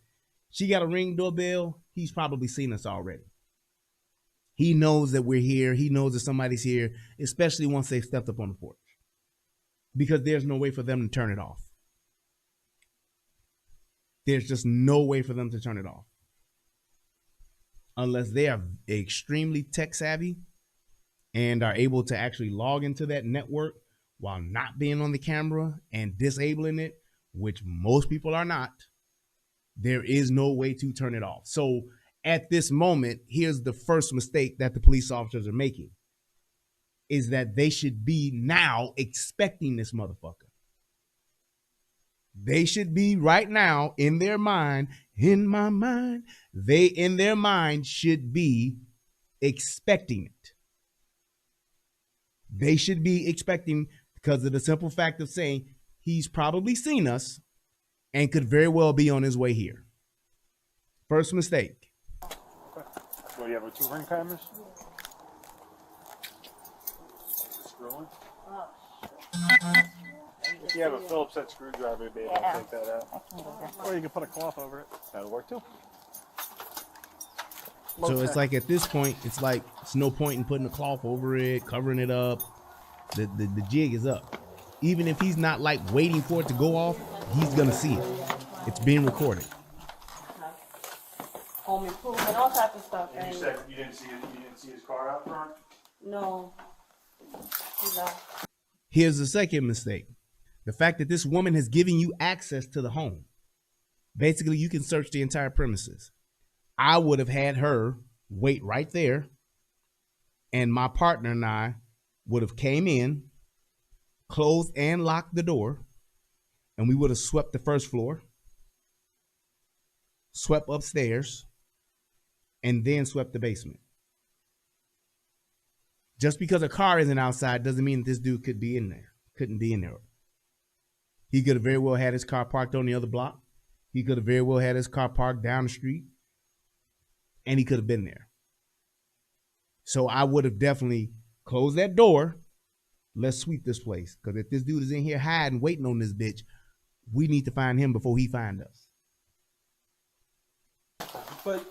She got a ring doorbell. He's probably seen us already. He knows that we're here. He knows that somebody's here, especially once they've stepped up on the porch. Because there's no way for them to turn it off. There's just no way for them to turn it off. unless they are extremely tech savvy and are able to actually log into that network while not being on the camera and disabling it, which most people are not, there is no way to turn it off. So at this moment, here's the first mistake that the police officers are making, is that they should be now expecting this motherfucker. They should be right now in their mind, in my mind, they in their mind should be expecting it. They should be expecting, because of the simple fact of saying he's probably seen us and could very well be on his way here. First mistake. What do you have, 2 ring cameras? Screwing? If you have a Phillips head screwdriver, you'd be able to take that out. Or you can put a cloth over it. That'll work too. So it's like at this point, it's like it's no point in putting a cloth over it, covering it up. The jig is up. Even if he's not like waiting for it to go off, he's gonna see it. It's being recorded. Home improvement, all type of stuff. And you said you didn't see his car out front? No. No. Here's the second mistake. The fact that this woman has given you access to the home. Basically, you can search the entire premises. I would have had her wait right there, and my partner and I would have came in, closed and locked the door, and we would have swept the first floor, swept upstairs, and then swept the basement. Just because a car isn't outside doesn't mean that this dude couldn't be in there. He could have very well had his car parked on the other block. He could have very well had his car parked down the street, and he could have been there. So I would have definitely closed that door. Let's sweep this place, because if this dude is in here hiding, waiting on this bitch, we need to find him before he find us. But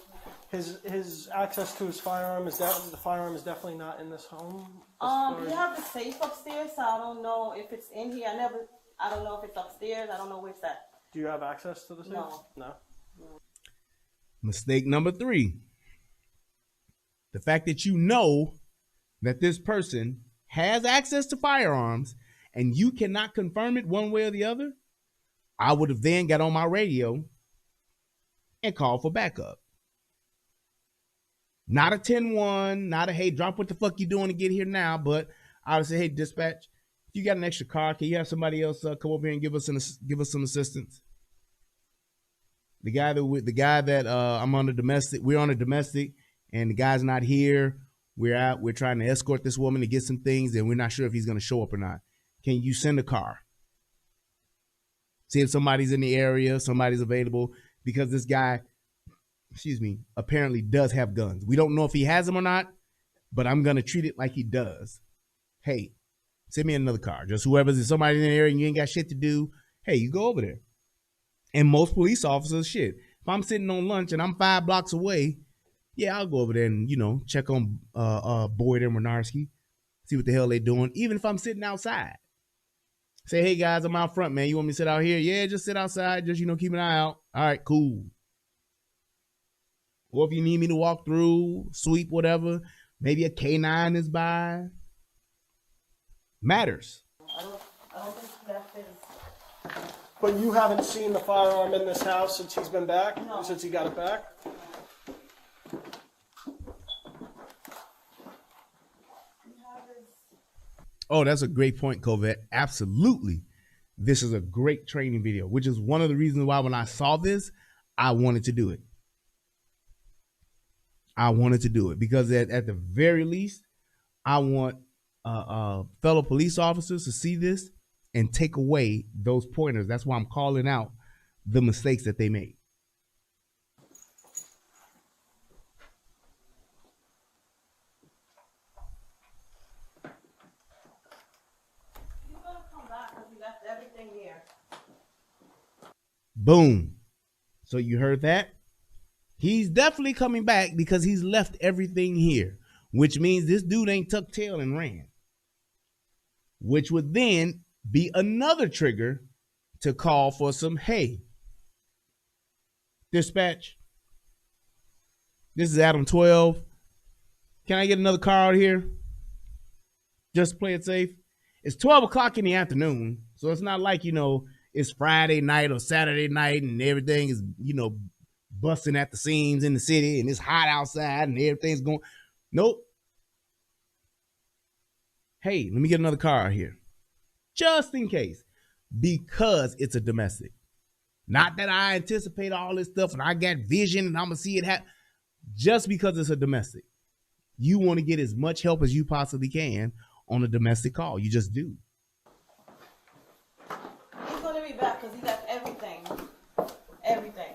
his access to his firearm is that the firearm is definitely not in this home. We have the safe upstairs, so I don't know if it's in here. I don't know if it's upstairs. I don't know where it's at. Do you have access to the safe? No. Mistake number 3. The fact that you know that this person has access to firearms and you cannot confirm it one way or the other, I would have then got on my radio and called for backup. Not a 10-1, not a, hey, drop what the fuck you doing to get here now, but I would say, hey, dispatch, if you got an extra car, can you have somebody else come over here and give us some assistance? The guy that I'm on a domestic, we're on a domestic, and the guy's not here. We're trying to escort this woman to get some things, and we're not sure if he's going to show up or not. Can you send a car? See if somebody's in the area, somebody's available, because this guy, apparently does have guns. We don't know if he has them or not, but I'm going to treat it like he does. Hey, send me another car. Just whoever's somebody in the area and you ain't got shit to do, hey, you go over there. And most police officers, shit, if I'm sitting on lunch and I'm 5 blocks away, yeah, I'll go over there and, check on Boyd and Renarski, see what the hell they doing, even if I'm sitting outside. Say, hey, guys, I'm out front, man. You want me to sit out here? Yeah, just sit outside. Just, keep an eye out. All right, cool. Or if you need me to walk through, sweep, whatever, maybe a K9 is by. Matters. I don't think that is. But you haven't seen the firearm in this house since he's been back? No. Since he got it back? Oh, that's a great point, Covette. Absolutely. This is a great training video, which is one of the reasons why when I saw this, I wanted to do it. Because at the very least, I want fellow police officers to see this and take away those pointers. That's why I'm calling out the mistakes that they made. You better come back because we left everything here. Boom. So you heard that? He's definitely coming back because he's left everything here, which means this dude ain't tucked tail and ran, which would then be another trigger to call for some, hey, dispatch, This is Adam 12. Can I get another car out here? Just play it safe. It's 12 o'clock in the afternoon, so it's not like, it's Friday night or Saturday night and everything is, busting at the seams in the city and it's hot outside and everything's going. Nope. Hey, let me get another car out here. Just in case. Because it's a domestic. Not that I anticipate all this stuff and I got vision and I'm going to see it happen. Just because it's a domestic. You want to get as much help as you possibly can on a domestic call. You just do. He's going to be back because he got everything. Everything.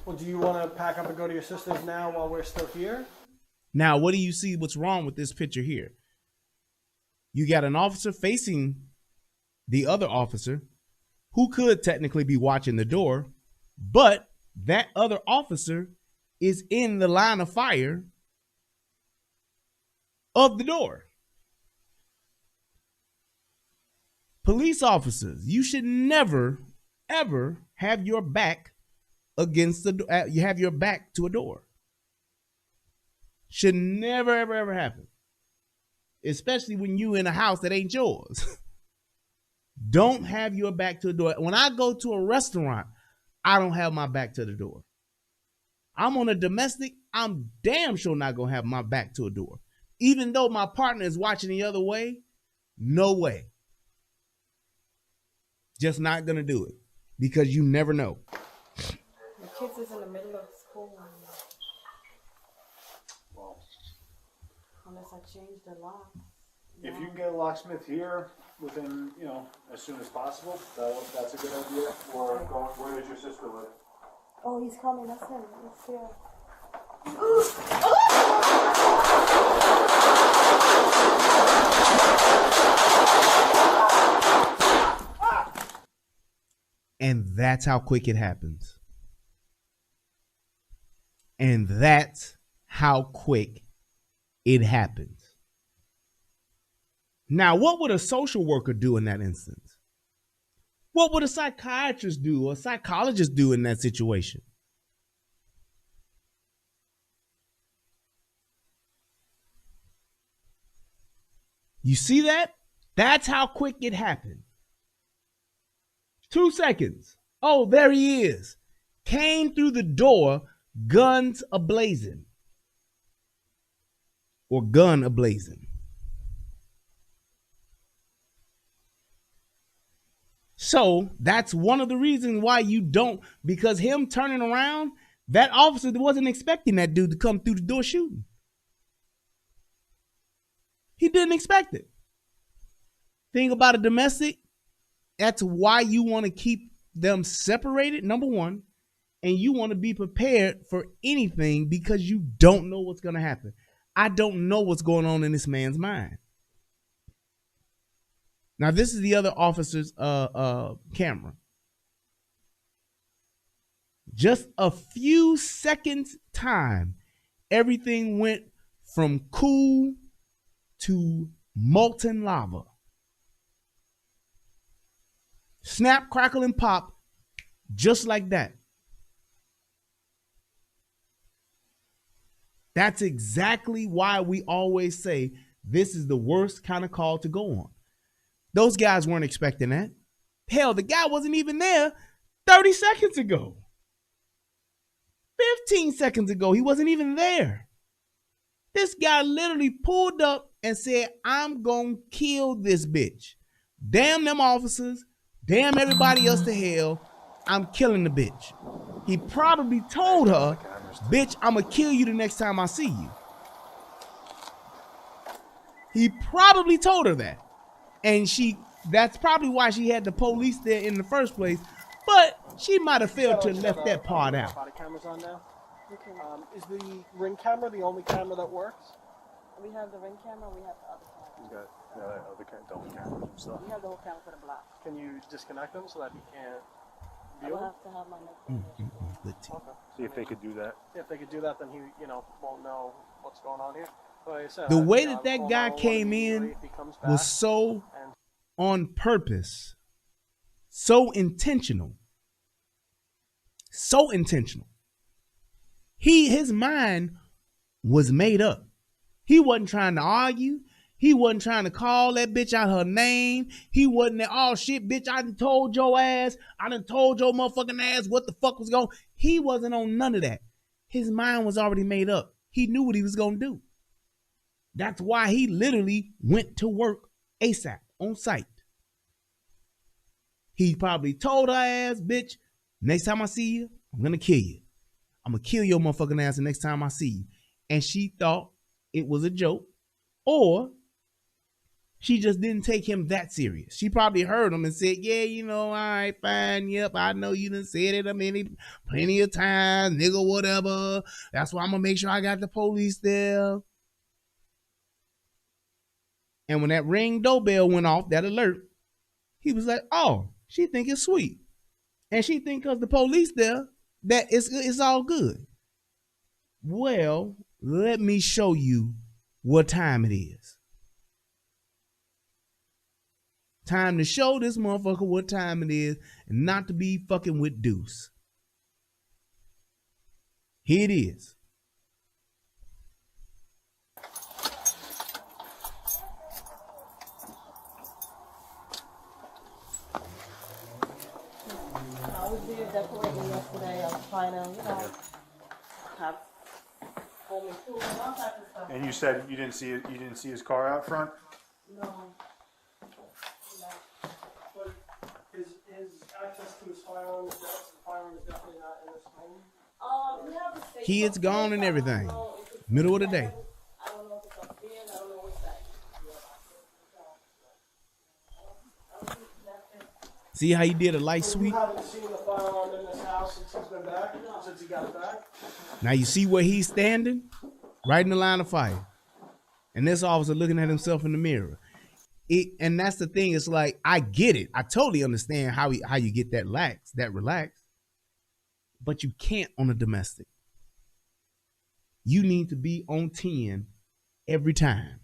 Well, do you want to pack up and go to your sister's now while we're still here? Now, what do you see? What's wrong with this picture here? You got an officer facing the other officer who could technically be watching the door, but that other officer is in the line of fire of the door. Police officers, you should never, ever have your back against you have your back to a door. Should never, ever, ever happen. Especially when you in a house that ain't yours. Don't have your back to the door. When I go to a restaurant, I don't have my back to the door. I'm on a domestic, I'm damn sure not going to have my back to a door. Even though my partner is watching the other way, no way. Just not going to do it because you never know. The kids is in the middle of school. Well, Unless I change the lock. if you can get a locksmith here within, as soon as possible, that's a good idea. Or where does your sister live? Oh, he's coming. That's him. He's here. And that's how quick it happens. And that's how quick it happens. Now, what would a social worker do in that instance? What would a psychiatrist do or a psychologist do in that situation? You see that? That's how quick it happened. 2 seconds. Oh, there he is. Came through the door, guns ablazing. Or gun ablazing. So that's one of the reasons why you don't, because him turning around, that officer wasn't expecting that dude to come through the door shooting. He didn't expect it. Thing about a domestic, that's why you want to keep them separated, number one, and you want to be prepared for anything because you don't know what's going to happen. I don't know what's going on in this man's mind. Now, this is the other officer's camera. Just a few seconds time, everything went from cool to molten lava. Snap, crackle, and pop, just like that. That's exactly why we always say this is the worst kind of call to go on. Those guys weren't expecting that. Hell, the guy wasn't even there 30 seconds ago. 15 seconds ago, he wasn't even there. This guy literally pulled up and said, I'm going to kill this bitch. Damn them officers. Damn everybody else to hell. I'm killing the bitch. He probably told her, bitch, I'm going to kill you the next time I see you. He probably told her that. And that's probably why she had the police there in the first place. But she might have failed to left that part out. Body cameras on now. Is the ring camera the only camera that works? We have the ring camera. We have the other camera. You got other double cameras and stuff. We have the whole camera for the block. Can you disconnect them so that you can't I view will them? have to have my neck. Okay. See if they could do that. If they could do that, then he, won't know what's going on here. But like I said, The way that guy came in was so on purpose, so intentional. So intentional. His mind was made up. He wasn't trying to argue. He wasn't trying to call that bitch out her name. He wasn't that, oh shit, bitch, I done told your ass. I done told your motherfucking ass what the fuck was going. He wasn't on none of that. His mind was already made up. He knew what he was going to do. That's why he literally went to work ASAP on site. He probably told her ass, bitch, next time I see you, I'm going to kill you. I'm going to kill your motherfucking ass the next time I see you. And she thought it was a joke, or she just didn't take him that serious. She probably heard him and said, yeah, you know, all right, fine, yep, I know you done said it plenty of times, nigga, whatever. That's why I'm going to make sure I got the police there. And when that Ring doorbell went off, that alert, he was like, oh, she think it's sweet. And she think because the police there, that it's all good. Well, let me show you what time it is. Time to show this motherfucker what time it is and not to be fucking with Deuce. Here it is. I was there decorating yesterday. I was trying to, have home and food and all types of stuff. And you said you didn't see his car out front? No. But his access to his firearm is definitely not in his home. Kids gone and everything. Middle of the day. I don't know if it's upstairs. I don't know what's that. See how he did a light sweep? You haven't seen the firearm in this house since he's been back? Since he got it back? Now you see where he's standing? Right in the line of fire. And this officer looking at himself in the mirror. And that's the thing. It's like, I get it. I totally understand how you get that relaxed. But you can't on a domestic. You need to be on 10 every time.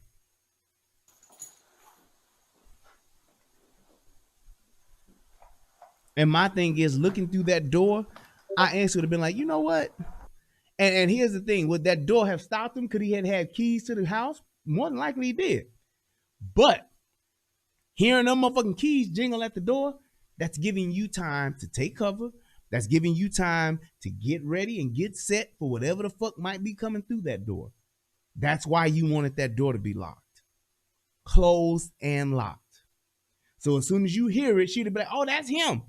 And my thing is, looking through that door, I answered would have been like, you know what? And here's the thing. Would that door have stopped him? Could he had keys to the house? More than likely he did. But hearing them motherfucking keys jingle at the door, that's giving you time to take cover. That's giving you time to get ready and get set for whatever the fuck might be coming through that door. That's why you wanted that door to be locked. Closed and locked. So as soon as you hear it, she'd be like, oh, that's him.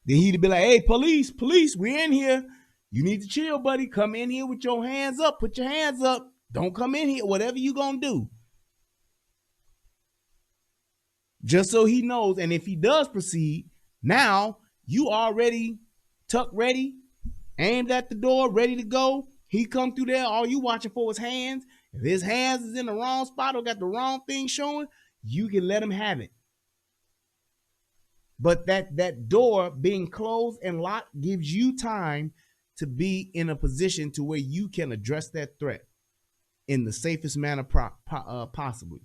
Then he'd be like, hey, police, we're in here. You need to chill, buddy. Come in here with your hands up. Put your hands up. Don't come in here. Whatever you gonna do. Just so he knows. And if he does proceed, now you already tucked ready, aimed at the door, ready to go. He come through there. All you watching for is hands. If his hands is in the wrong spot or got the wrong thing showing, you can let him have it. But that door being closed and locked gives you time to be in a position to where you can address that threat in the safest manner possible.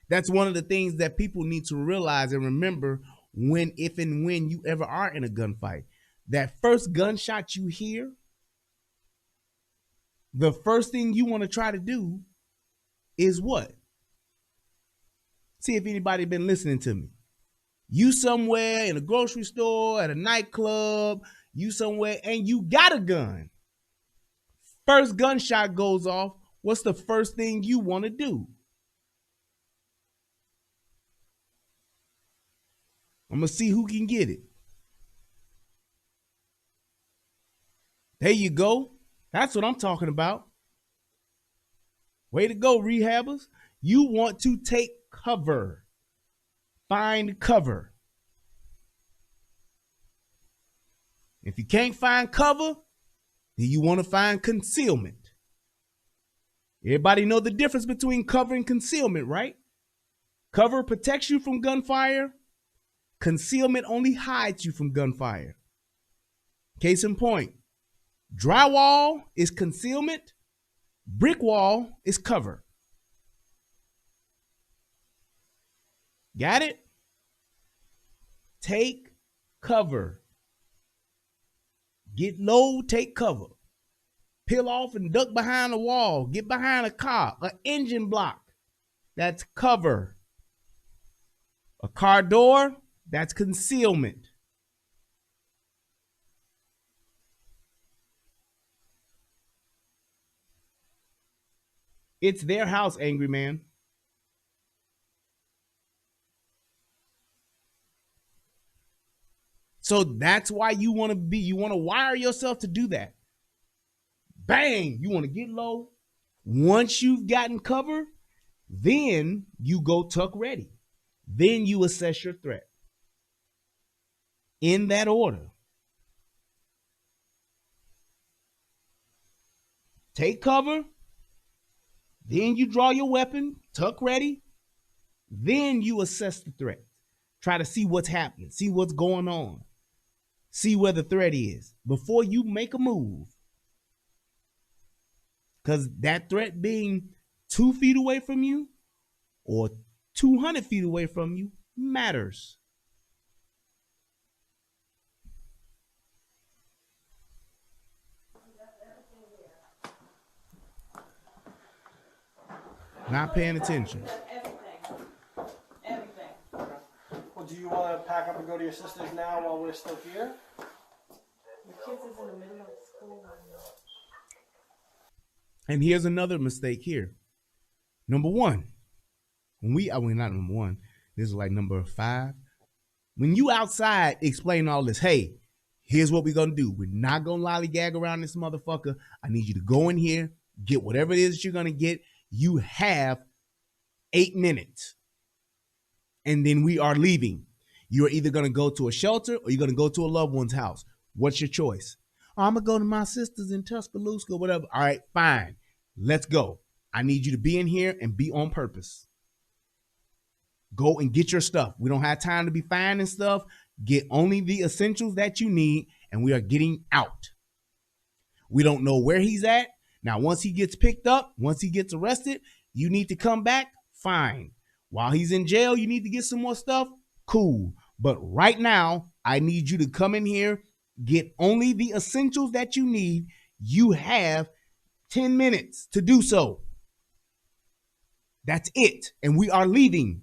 That's one of the things that people need to realize and remember if and when you ever are in a gunfight. That first gunshot you hear, the first thing you want to try to do is what? See if anybody been listening to me. You somewhere in a grocery store, at a nightclub, you somewhere, and you got a gun. First gunshot goes off. What's the first thing you want to do? I'm going to see who can get it. There you go. That's what I'm talking about. Way to go, rehabbers. You want to take cover. Find cover. If you can't find cover, then you want to find concealment. Everybody know the difference between cover and concealment, right? Cover protects you from gunfire. Concealment only hides you from gunfire. Case in point, drywall is concealment. Brick wall is cover. Got it? Take cover. Get low, take cover. Peel off and duck behind a wall. Get behind a car, an engine block. That's cover. A car door, that's concealment. It's their house, angry man. So that's why you want to wire yourself to do that. Bang, you want to get low. Once you've gotten cover, then you go tuck ready. Then you assess your threat. In that order. Take cover. Then you draw your weapon, tuck ready. Then you assess the threat. Try to see what's happening, see what's going on. See where the threat is before you make a move. Because that threat being 2 feet away from you or 200 feet away from you matters. Not paying attention. Everything. Well, do you want to pack up and go to your sister's now while we're still here? The kids is in the middle of school right now. And here's another mistake here. Number one, not number one, this is like number 5. When you outside explain all this, hey, here's what we're going to do. We're not going to lollygag around this motherfucker. I need you to go in here, get whatever it is that you're going to get. You have 8 minutes. And then we are leaving. You're either going to go to a shelter or you're going to go to a loved one's house. What's your choice? Oh, I'm going to go to my sister's in Tuscaloosa, whatever. All right, fine. Let's go. I need you to be in here and be on purpose. Go and get your stuff. We don't have time to be finding stuff. Get only the essentials that you need, and we are getting out. We don't know where he's at. Now, once he gets picked up, once he gets arrested, you need to come back. Fine. While he's in jail, you need to get some more stuff. Cool. But right now, I need you to come in here, get only the essentials that you need. You have 10 minutes to do so. That's it. And we are leaving.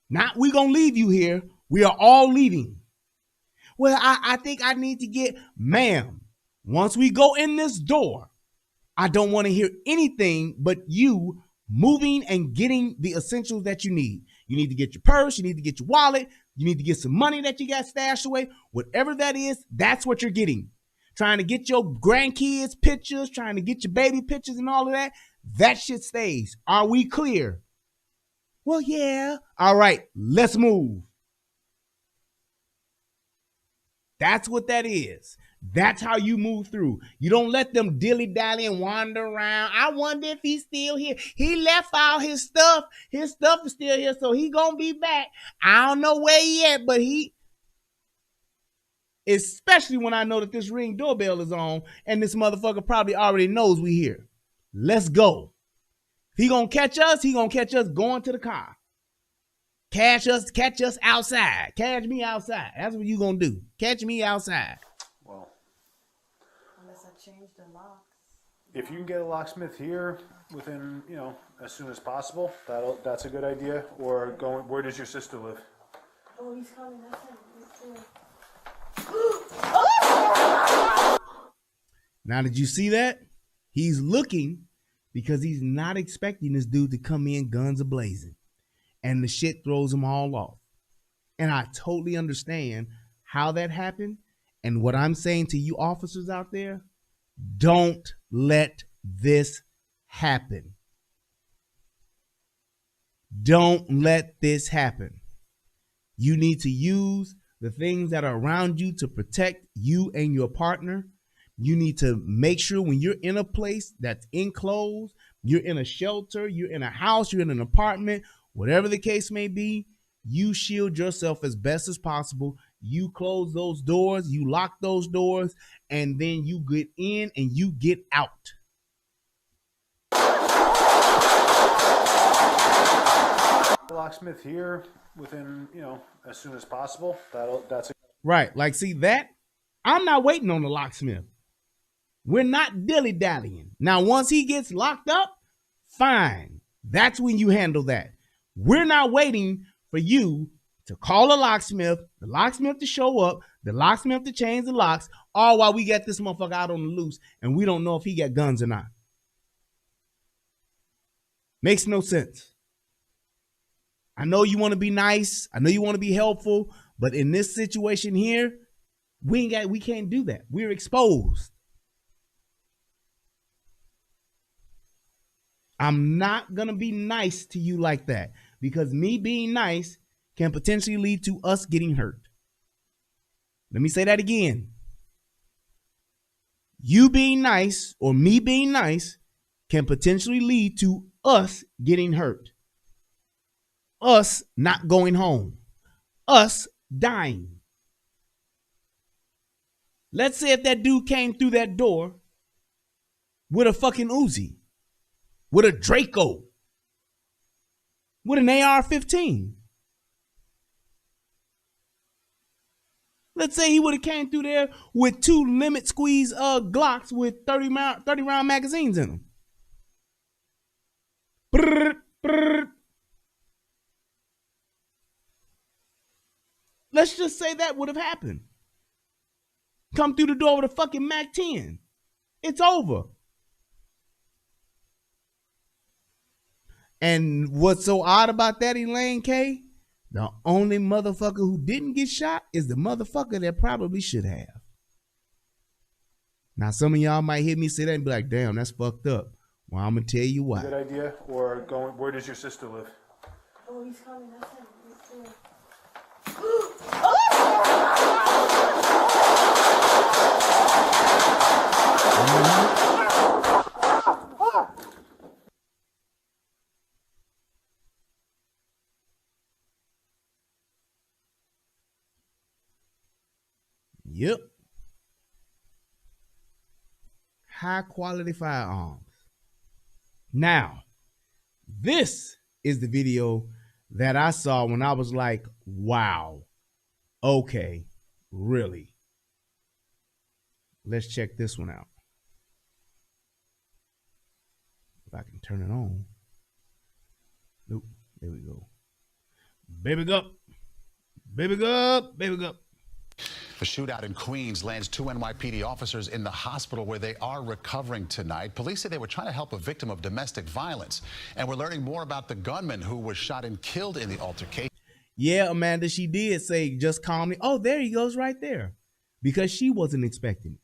Not we gonna leave you here. We are all leaving. Well, I think I need to get, ma'am, once we go in this door, I don't want to hear anything but you moving and getting the essentials that you need. You need to get your purse. You need to get your wallet. You need to get some money that you got stashed away. Whatever that is, that's what you're getting. Trying to get your grandkids pictures, trying to get your baby pictures and all of that, that shit stays. Are we clear? Well, yeah. All right, let's move. That's what that is. That's how you move through. You don't let them dilly-dally and wander around. I wonder if he's still here. He left all his stuff. His stuff is still here, so he gonna be back. I don't know where he at, but he... Especially when I know that this Ring doorbell is on and this motherfucker probably already knows we here. Let's go. If he gonna catch us, he gonna catch us going to the car. Catch us outside. Catch me outside. That's what you gonna do. Catch me outside. Well, unless I change the locks. if you can get a locksmith here within, as soon as possible, that's a good idea. Or where does your sister live? Oh, he's coming. That's him. Now, did you see that? He's looking because he's not expecting this dude to come in guns a-blazing. And the shit throws him all off. And I totally understand how that happened. And what I'm saying to you officers out there, don't let this happen. Don't let this happen. You need to use the things that are around you to protect you and your partner. You need to make sure when you're in a place that's enclosed, you're in a shelter, you're in a house, you're in an apartment, whatever the case may be, you shield yourself as best as possible. You close those doors, you lock those doors, and then you get in and you get out. Locksmith here within, as soon as possible. That's right. Like, see that? I'm not waiting on the locksmith. We're not dilly-dallying. Now, once he gets locked up, fine. That's when you handle that. We're not waiting for you to call a locksmith, the locksmith to show up, the locksmith to change the locks, all while we got this motherfucker out on the loose and we don't know if he got guns or not. Makes no sense. I know you want to be nice. I know you want to be helpful, but in this situation here, we can't do that. We're exposed. I'm not going to be nice to you like that because me being nice can potentially lead to us getting hurt. Let me say that again. You being nice or me being nice can potentially lead to us getting hurt. Us not going home. Us dying. Let's say if that dude came through that door with a fucking Uzi, with a Draco, with an AR-15. Let's say he would have came through there with 2 limit squeeze Glocks with 30 round magazines in them. Brrr, brrr. Let's just say that would have happened. Come through the door with a fucking MAC-10. It's over. And what's so odd about that, Elaine K? The only motherfucker who didn't get shot is the motherfucker that probably should have. Now, some of y'all might hear me say that and be like, damn, that's fucked up. Well, I'm going to tell you why. Good idea. Or going, where does your sister live? Oh, he's coming. That's him. He's there. Yep. High quality firearms. Now, this is the video that I saw when I was like, wow, okay, really? Let's check this one out. If I can turn it on. Nope, there we go. Baby Gup. Baby Gup. Baby Gup. A shootout in Queens lands 2 NYPD officers in the hospital where they are recovering tonight. Police say they were trying to help a victim of domestic violence. And we're learning more about the gunman who was shot and killed in the altercation. Yeah, Amanda, she did say just calmly, oh, there he goes right there. Because she wasn't expecting it.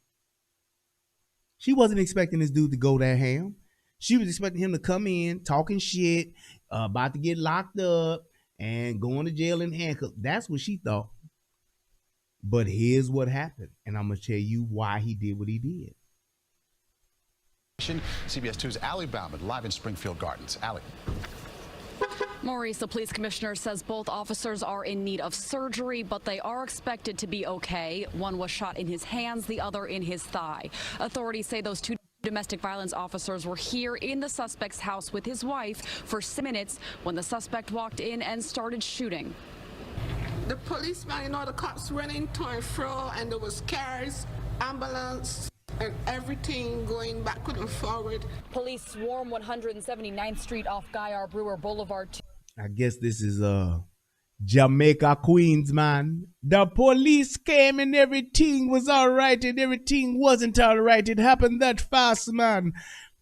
She wasn't expecting this dude to go that ham. She was expecting him to come in talking shit, about to get locked up and going to jail in handcuffs. That's what she thought. But here's what happened, and I'm going to tell you why he did what he did. CBS 2's Allie Bauman live in Springfield Gardens. Allie. Maurice, the police commissioner, says both officers are in need of surgery, but they are expected to be okay. One was shot in his hands, the other in his thigh. Authorities say those 2 domestic violence officers were here in the suspect's house with his wife for 6 minutes when the suspect walked in and started shooting. The policeman, you know, the cops running to and fro, and there was cars, ambulance, and everything going backward and forward. Police swarm 179th Street off Guy R. Brewer Boulevard. I guess this is Jamaica, Queens, man. The police came and everything was all right and everything wasn't all right. It happened that fast, man.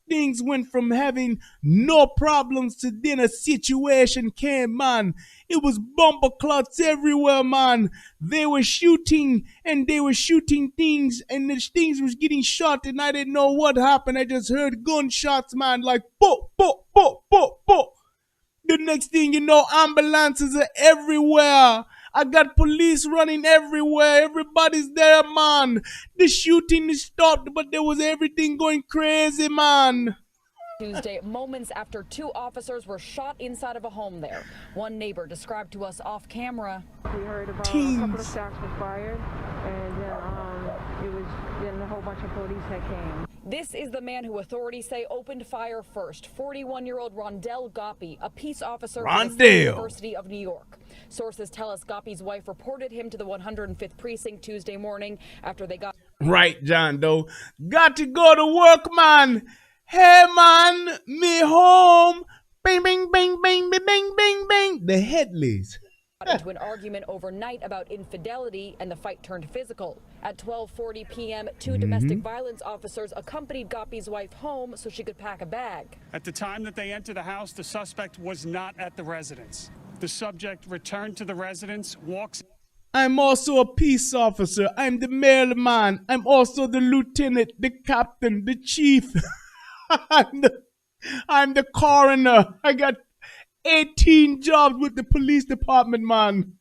Things went from having no problems to then a situation came, man. It was bumper clots everywhere, man. They were shooting and they were shooting things and the things was getting shot and I didn't know what happened. I just heard gunshots, man, like bo, bo, bo, bo, bo. The next thing you know, ambulances are everywhere. I got police running everywhere. Everybody's there, man. The shooting is stopped, but there was everything going crazy, man. Tuesday, moments after 2 officers were shot inside of a home there. One neighbor described to us off camera. We heard about a couple of shots were fired, and then a whole bunch of police that came. This is the man who authorities say opened fire first, 41-year-old Rondell Goppy, a peace officer from the University of New York. Sources tell us Goppy's wife reported him to the 105th precinct Tuesday morning after they got... Right, John Doe. Got to go to work, man. Hey, man, me home. Bing, bing, bing, bing, bing, bing, bing, bing. The Headleys. into an argument overnight about infidelity, and the fight turned physical. At 12:40 p.m., two domestic violence officers accompanied Goppy's wife home so she could pack a bag. At the time that they entered the house, the suspect was not at the residence. The subject returned to the residence, walks... I'm also a peace officer. I'm the mailman. I'm also the lieutenant, the captain, the chief. I'm the coroner. I got 18 jobs with the police department, man.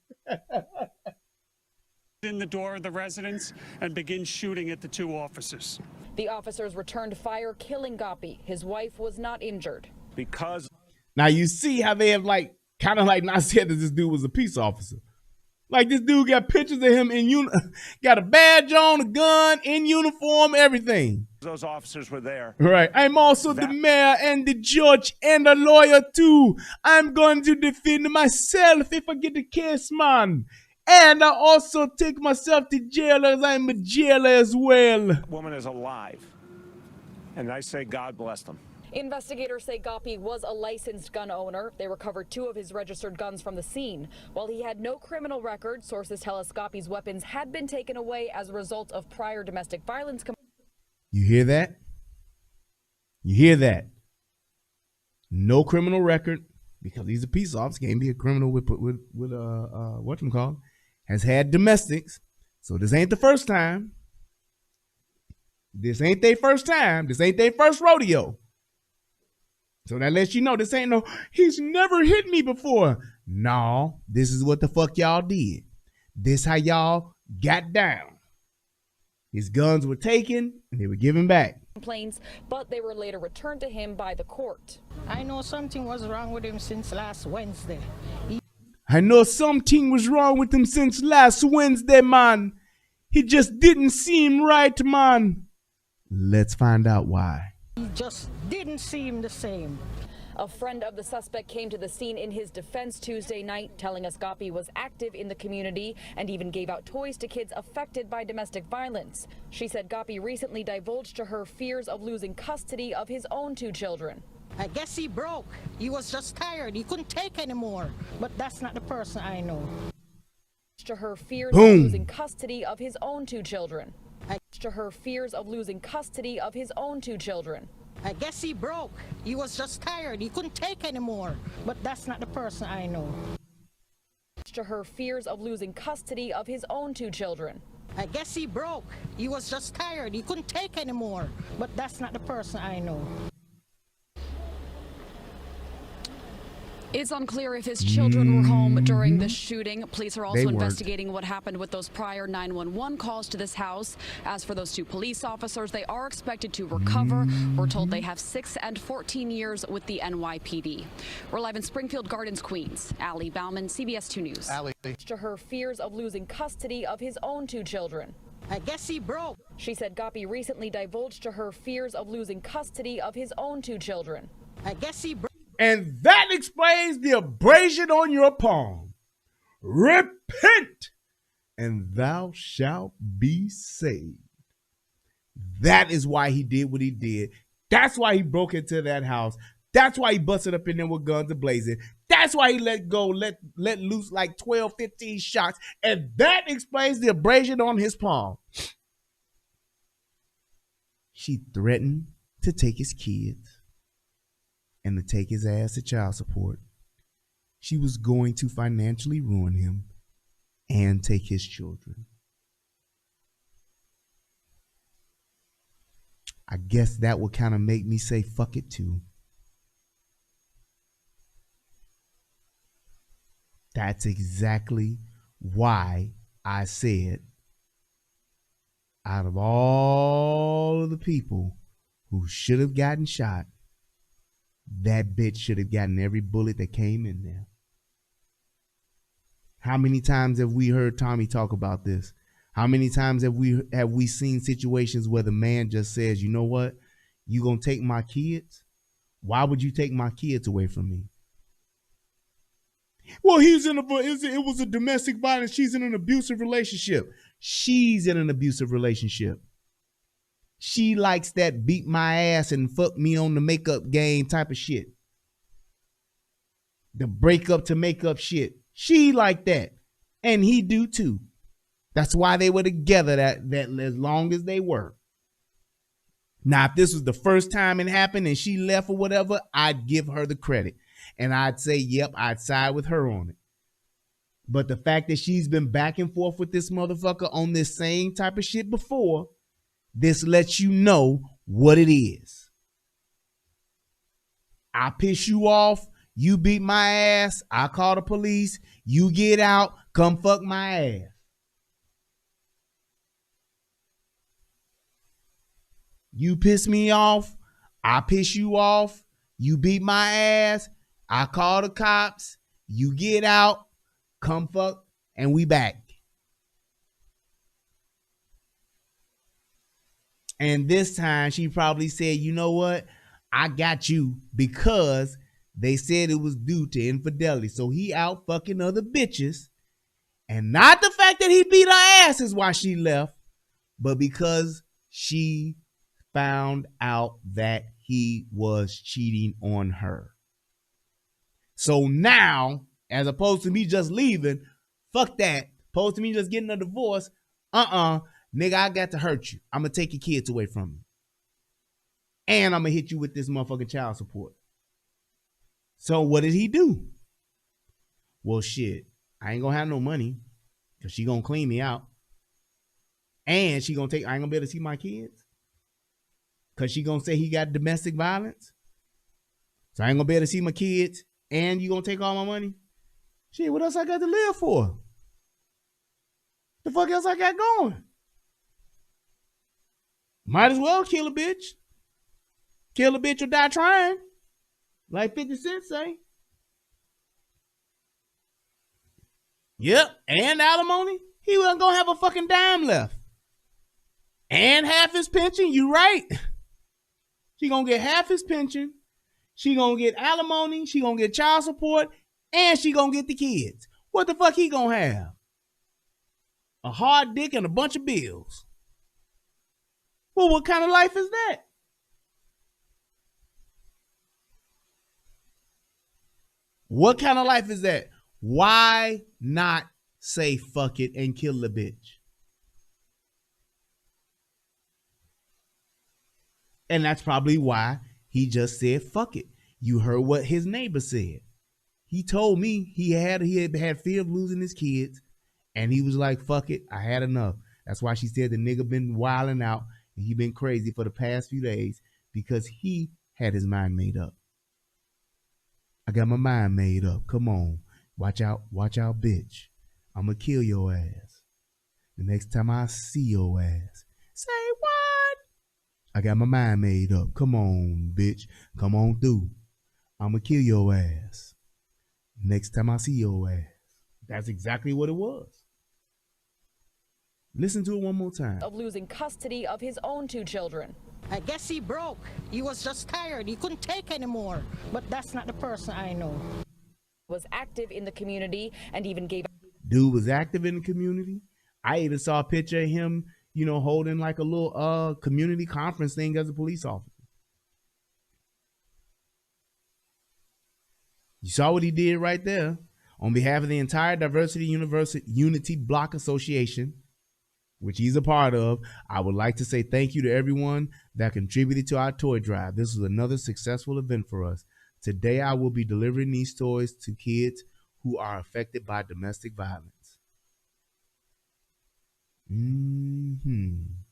in the door of the residence and begins shooting at the two officers. The officers returned fire, killing Goppy. His wife was not injured. Because now you see how they have kind of not said that this dude was a peace officer. Like this dude got pictures of him in got a badge on, a gun, in uniform, everything. those officers were there. Right. I'm also the mayor and the judge and a lawyer too. I'm going to defend myself if I get the case, man. And I also take myself to jail as I'm a jailer as well. That woman is alive. And I say God bless them. Investigators say Goppy was a licensed gun owner. They recovered 2 of his registered guns from the scene. While he had no criminal record, sources tell us Goppy's weapons had been taken away as a result of prior domestic violence. You hear that? You hear that? No criminal record, because he's a peace officer. Can't be a criminal with whatchamacallit. Has had domestics. So this ain't the first time. This ain't their first time. This ain't their first rodeo. So that lets you know this ain't no, he's never hit me before. No, this is what the fuck y'all did. This how y'all got down. His guns were taken and they were given back. Complaints, but they were later returned to him by the court. I know something was wrong with him since last Wednesday. I know something was wrong with him since last Wednesday, man. He just didn't seem right, man. Let's find out why. He just didn't seem the same. A friend of the suspect came to the scene in his defense Tuesday night, telling us Goppy was active in the community and even gave out toys to kids affected by domestic violence. She said Goppy recently divulged to her fears of losing custody of his own 2 children. I guess he broke. He was just tired. He couldn't take anymore. But that's not the person I know. To her fears of losing custody of his own 2 children. To her fears of losing custody of his own 2 children. I guess he broke. He was just tired. He couldn't take anymore. But that's not the person I know. To her fears of losing custody of his own 2 children. I guess he broke. He was just tired. He couldn't take anymore. But that's not the person I know. It's unclear if his children were home during the shooting. Police are also investigating what happened with those prior 911 calls to this house. As for those 2 police officers, they are expected to recover. We're told they have 6 and 14 years with the NYPD. We're live in Springfield Gardens, Queens. Allie Bauman, CBS 2 News. Allie. To her fears of losing custody of his own 2 children. I guess he broke. She said Goppy recently divulged to her fears of losing custody of his own 2 children. I guess he broke. And that explains the abrasion on your palm. Repent, and thou shalt be saved. That is why he did what he did. That's why he broke into that house. That's why he busted up in there with guns a-blazing. That's why he let loose like 12, 15 shots. And that explains the abrasion on his palm. She threatened to take his kids and to take his ass to child support. She was going to financially ruin him and take his children. I guess that would kind of make me say fuck it too. That's exactly why I said, out of all of the people who should have gotten shot, that bitch should have gotten every bullet that came in there. How many times have we heard Tommy talk about this? How many times have we seen situations where the man just says, you know what? You gonna take my kids? Why would you take my kids away from me? Well, it was a domestic violence. She's in an abusive relationship. She's in an abusive relationship. She likes that beat my ass and fuck me on the makeup game type of shit. The breakup to makeup shit. She like that. And he do too. That's why they were together that as long as they were. Now, if this was the first time it happened and she left or whatever, I'd give her the credit. And I'd say, yep, I'd side with her on it. But the fact that she's been back and forth with this motherfucker on this same type of shit before, this lets you know what it is. I piss you off, you beat my ass, I call the police, you get out, come fuck my ass. You piss me off, I piss you off, you beat my ass, I call the cops, you get out, come fuck, and we back. And this time she probably said, you know what? I got you because they said it was due to infidelity. So he out fucking other bitches. And not the fact that he beat her ass is why she left, but because she found out that he was cheating on her. So now, as opposed to me just leaving, fuck that. Opposed to me just getting a divorce, nigga, I got to hurt you. I'm going to take your kids away from you. And I'm going to hit you with this motherfucking child support. So what did he do? Well, shit, I ain't going to have no money because she going to clean me out. And I ain't going to be able to see my kids because she going to say he got domestic violence. So I ain't going to be able to see my kids and you going to take all my money? Shit, what else I got to live for? The fuck else I got going? Might as well kill a bitch. Kill a bitch or die trying. Like 50 Cent say. Yep, and alimony. He wasn't gonna have a fucking dime left. And half his pension, you right. She gonna get half his pension. She gonna get alimony. She gonna get child support. And she gonna get the kids. What the fuck he gonna have? A hard dick and a bunch of bills. Well, what kind of life is that? What kind of life is that? Why not say fuck it and kill the bitch? And that's probably why he just said fuck it. You heard what his neighbor said. He told me he had fear of losing his kids. And he was like, fuck it, I had enough. That's why she said the nigga been wilding out and he been crazy for the past few days because he had his mind made up. I got my mind made up. Come on. Watch out, bitch. I'm going to kill your ass. The next time I see your ass. Say what? I got my mind made up. Come on, bitch. Come on through. I'm going to kill your ass. Next time I see your ass. That's exactly what it was. Listen to it one more time. Of losing custody of his own 2 children. I guess he broke. He was just tired. He couldn't take anymore. But that's not the person I know. Was active in the community and even gave... Dude was active in the community. I even saw a picture of him, holding like a little community conference thing as a police officer. You saw what he did right there. On behalf of the entire Diversity Unity Block Association, which he's a part of, I would like to say thank you to everyone that contributed to our toy drive. This was another successful event for us. Today, I will be delivering these toys to kids who are affected by domestic violence.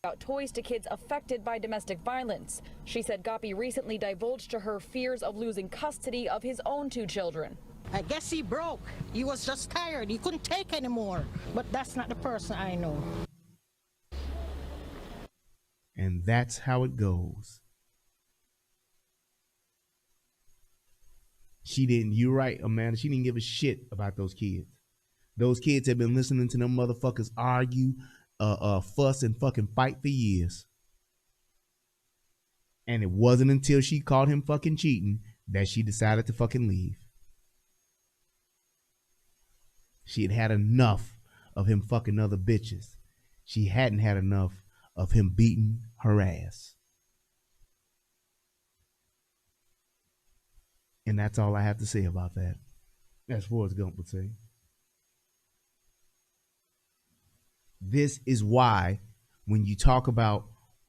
About toys to kids affected by domestic violence. She said Goppy recently divulged to her fears of losing custody of his own 2 children. I guess he broke. He was just tired. He couldn't take anymore. But that's not the person I know. And that's how it goes. You're right, Amanda. She didn't give a shit about those kids. Those kids have been listening to them motherfuckers argue fuss and fucking fight for years. And it wasn't until she caught him fucking cheating that she decided to fucking leave. She had enough of him fucking other bitches. She hadn't had enough of him beating her ass. And that's all I have to say about that. As Forrest Gump would say. This is why when you talk about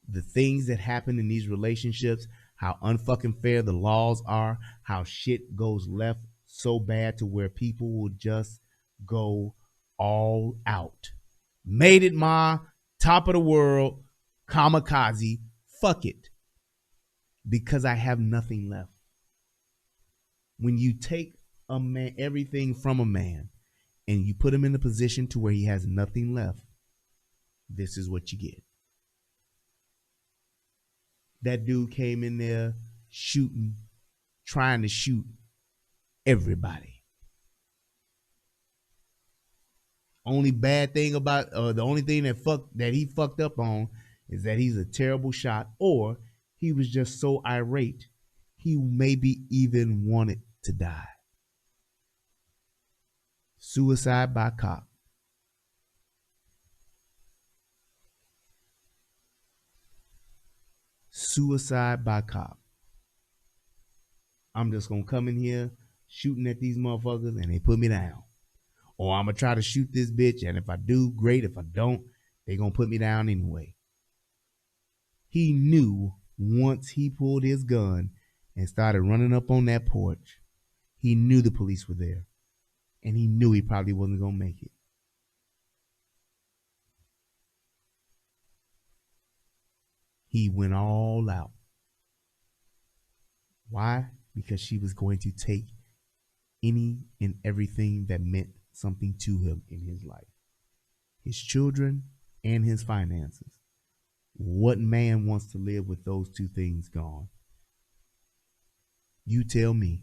the things that happen in these relationships, how unfucking fair the laws are, how shit goes left so bad to where people will just go all out. Made it, ma, top of the world, kamikaze, fuck it. Because I have nothing left. When you take a man, everything from a man, and you put him in a position to where he has nothing left, this is what you get. That dude came in there shooting, trying to shoot everybody. Only bad thing about, the only thing that he fucked up on is that he's a terrible shot, or he was just so irate, he maybe even wanted to die. Suicide by cop. Suicide by cop. I'm just gonna come in here shooting at these motherfuckers and they put me down. Or I'm gonna try to shoot this bitch, and if I do, great. If I don't, they gonna put me down anyway. He knew once he pulled his gun and started running up on that porch, he knew the police were there. And he knew he probably wasn't gonna make it. He went all out. Why? Because she was going to take any and everything that meant something to him in his life. His children and his finances. What man wants to live with those two things gone? You tell me.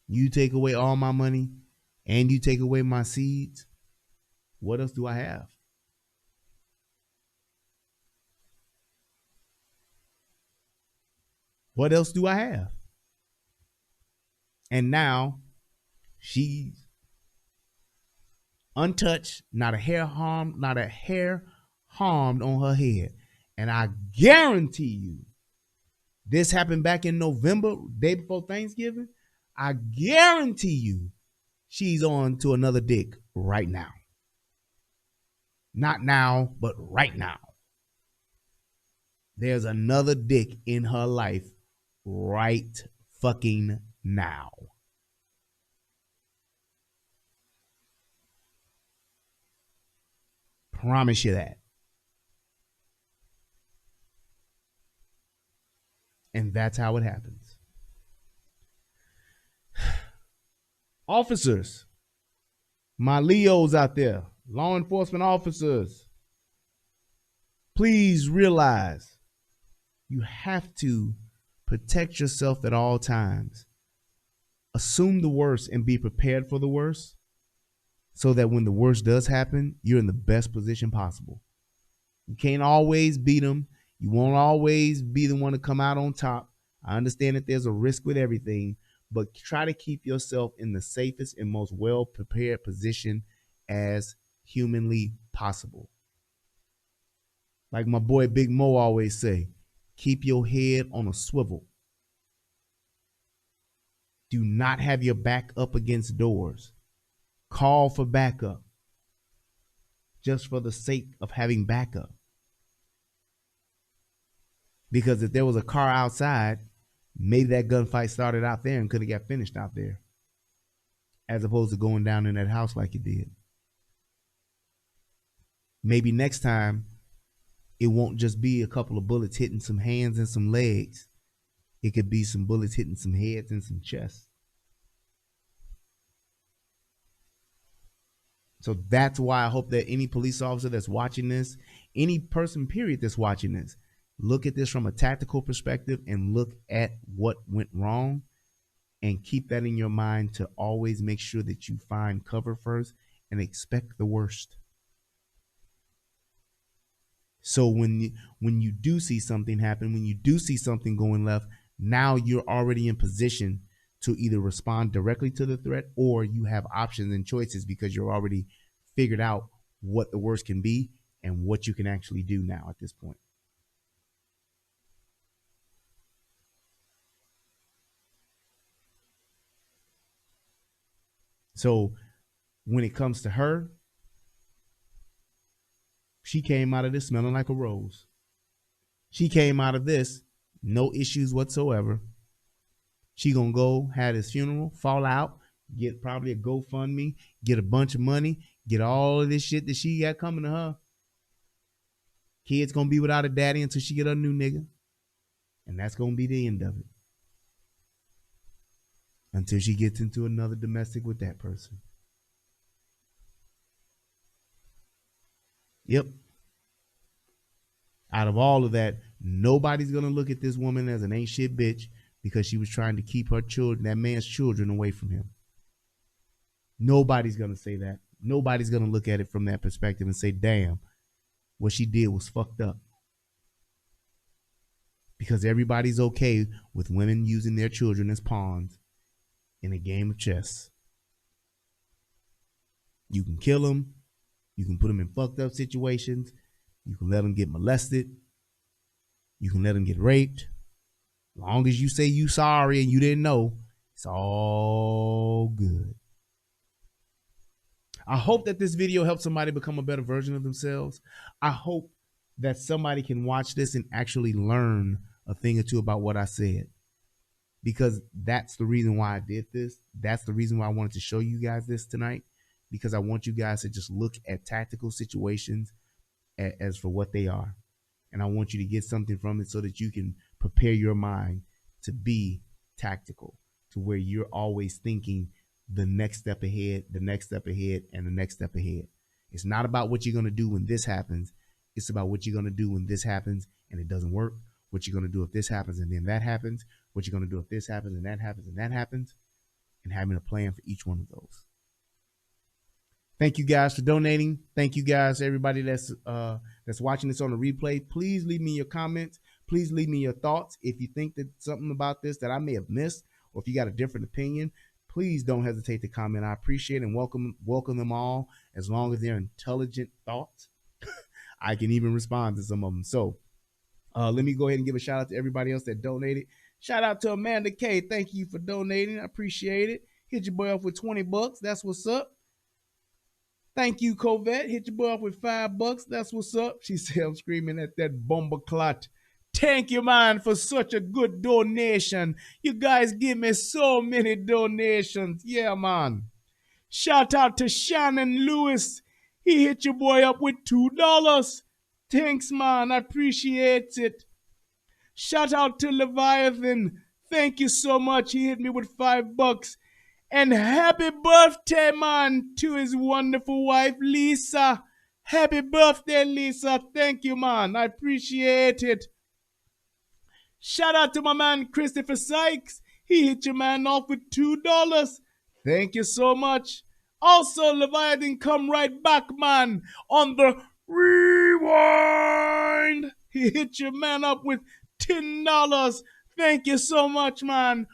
You take away all my money and you take away my seeds. What else do I have? What else do I have? And now she's untouched, not a hair harmed on her head. And I guarantee you, this happened back in November, day before Thanksgiving. I guarantee you, she's on to another dick right now. Not now, but right now. There's another dick in her life right fucking now. Promise you that. And that's how it happens. Officers, my Leos out there, law enforcement officers, please realize you have to protect yourself at all times. Assume the worst and be prepared for the worst so that when the worst does happen, you're in the best position possible. You can't always beat them. You won't always be the one to come out on top. I understand that there's a risk with everything, but try to keep yourself in the safest and most well-prepared position as humanly possible. Like my boy Big Mo always say, keep your head on a swivel. Do not have your back up against doors. Call for backup just for the sake of having backup. Because if there was a car outside, maybe that gunfight started out there and could have got finished out there, as opposed to going down in that house like it did. Maybe next time, it won't just be a couple of bullets hitting some hands and some legs. It could be some bullets hitting some heads and some chests. So that's why I hope that any police officer that's watching this, any person, period, that's watching this, look at this from a tactical perspective and look at what went wrong and keep that in your mind to always make sure that you find cover first and expect the worst. So when you do see something happen, when you do see something going left, now you're already in position to either respond directly to the threat, or you have options and choices because you're already figured out what the worst can be and what you can actually do now at this point. So when it comes to her, she came out of this smelling like a rose. She came out of this, no issues whatsoever. She gonna go, have his funeral, fall out, get probably a GoFundMe, get a bunch of money, get all of this shit that she got coming to her. Kid's gonna be without a daddy until she get a new nigga. And that's gonna be the end of it. Until she gets into another domestic with that person. Yep. Out of all of that, nobody's gonna look at this woman as an ain't shit bitch because she was trying to keep her children, that man's children, away from him. Nobody's gonna say that. Nobody's gonna look at it from that perspective and say, damn, what she did was fucked up. Because everybody's okay with women using their children as pawns in a game of chess. You can kill them. You can put them in fucked up situations. You can let them get molested. You can let them get raped. As long as you say you sorry and you didn't know, it's all good. I hope that this video helps somebody become a better version of themselves. I hope that somebody can watch this and actually learn a thing or two about what I said. Because that's the reason why I did this. That's the reason why I wanted to show you guys this tonight. Because I want you guys to just look at tactical situations as for what they are. And I want you to get something from it so that you can prepare your mind to be tactical, to where you're always thinking the next step ahead, the next step ahead, and the next step ahead. It's not about what you're going to do when this happens. It's about what you're going to do when this happens and it doesn't work, what you're going to do if this happens and then that happens, what you're going to do if this happens and that happens and that happens, and having a plan for each one of those. Thank you guys for donating. Thank you guys, everybody that's watching this on the replay. Please leave me your comments. Please leave me your thoughts. If you think that something about this that I may have missed, or if you got a different opinion, please don't hesitate to comment. I appreciate and welcome them all. As long as they're intelligent thoughts, I can even respond to some of them. So let me go ahead and give a shout out to everybody else that donated. Shout out to Amanda K. Thank you for donating. I appreciate it. Hit your boy up with $20. That's what's up. Thank you, Covette. Hit your boy up with $5. That's what's up. She said, I'm screaming at that bomber clot. Thank you, man, for such a good donation. You guys give me so many donations. Yeah, man. Shout out to Shannon Lewis. He hit your boy up with $2. Thanks, man. I appreciate it. Shout out to Leviathan. Thank you so much. He hit me with $5. And happy birthday, man, to his wonderful wife, Lisa. Happy birthday, Lisa. Thank you, man. I appreciate it. Shout out to my man, Christopher Sykes. He hit your man off with $2. Thank you so much. Also, Leviathan, come right back, man, on the rewind. He hit your man up with $10. Thank you so much, man.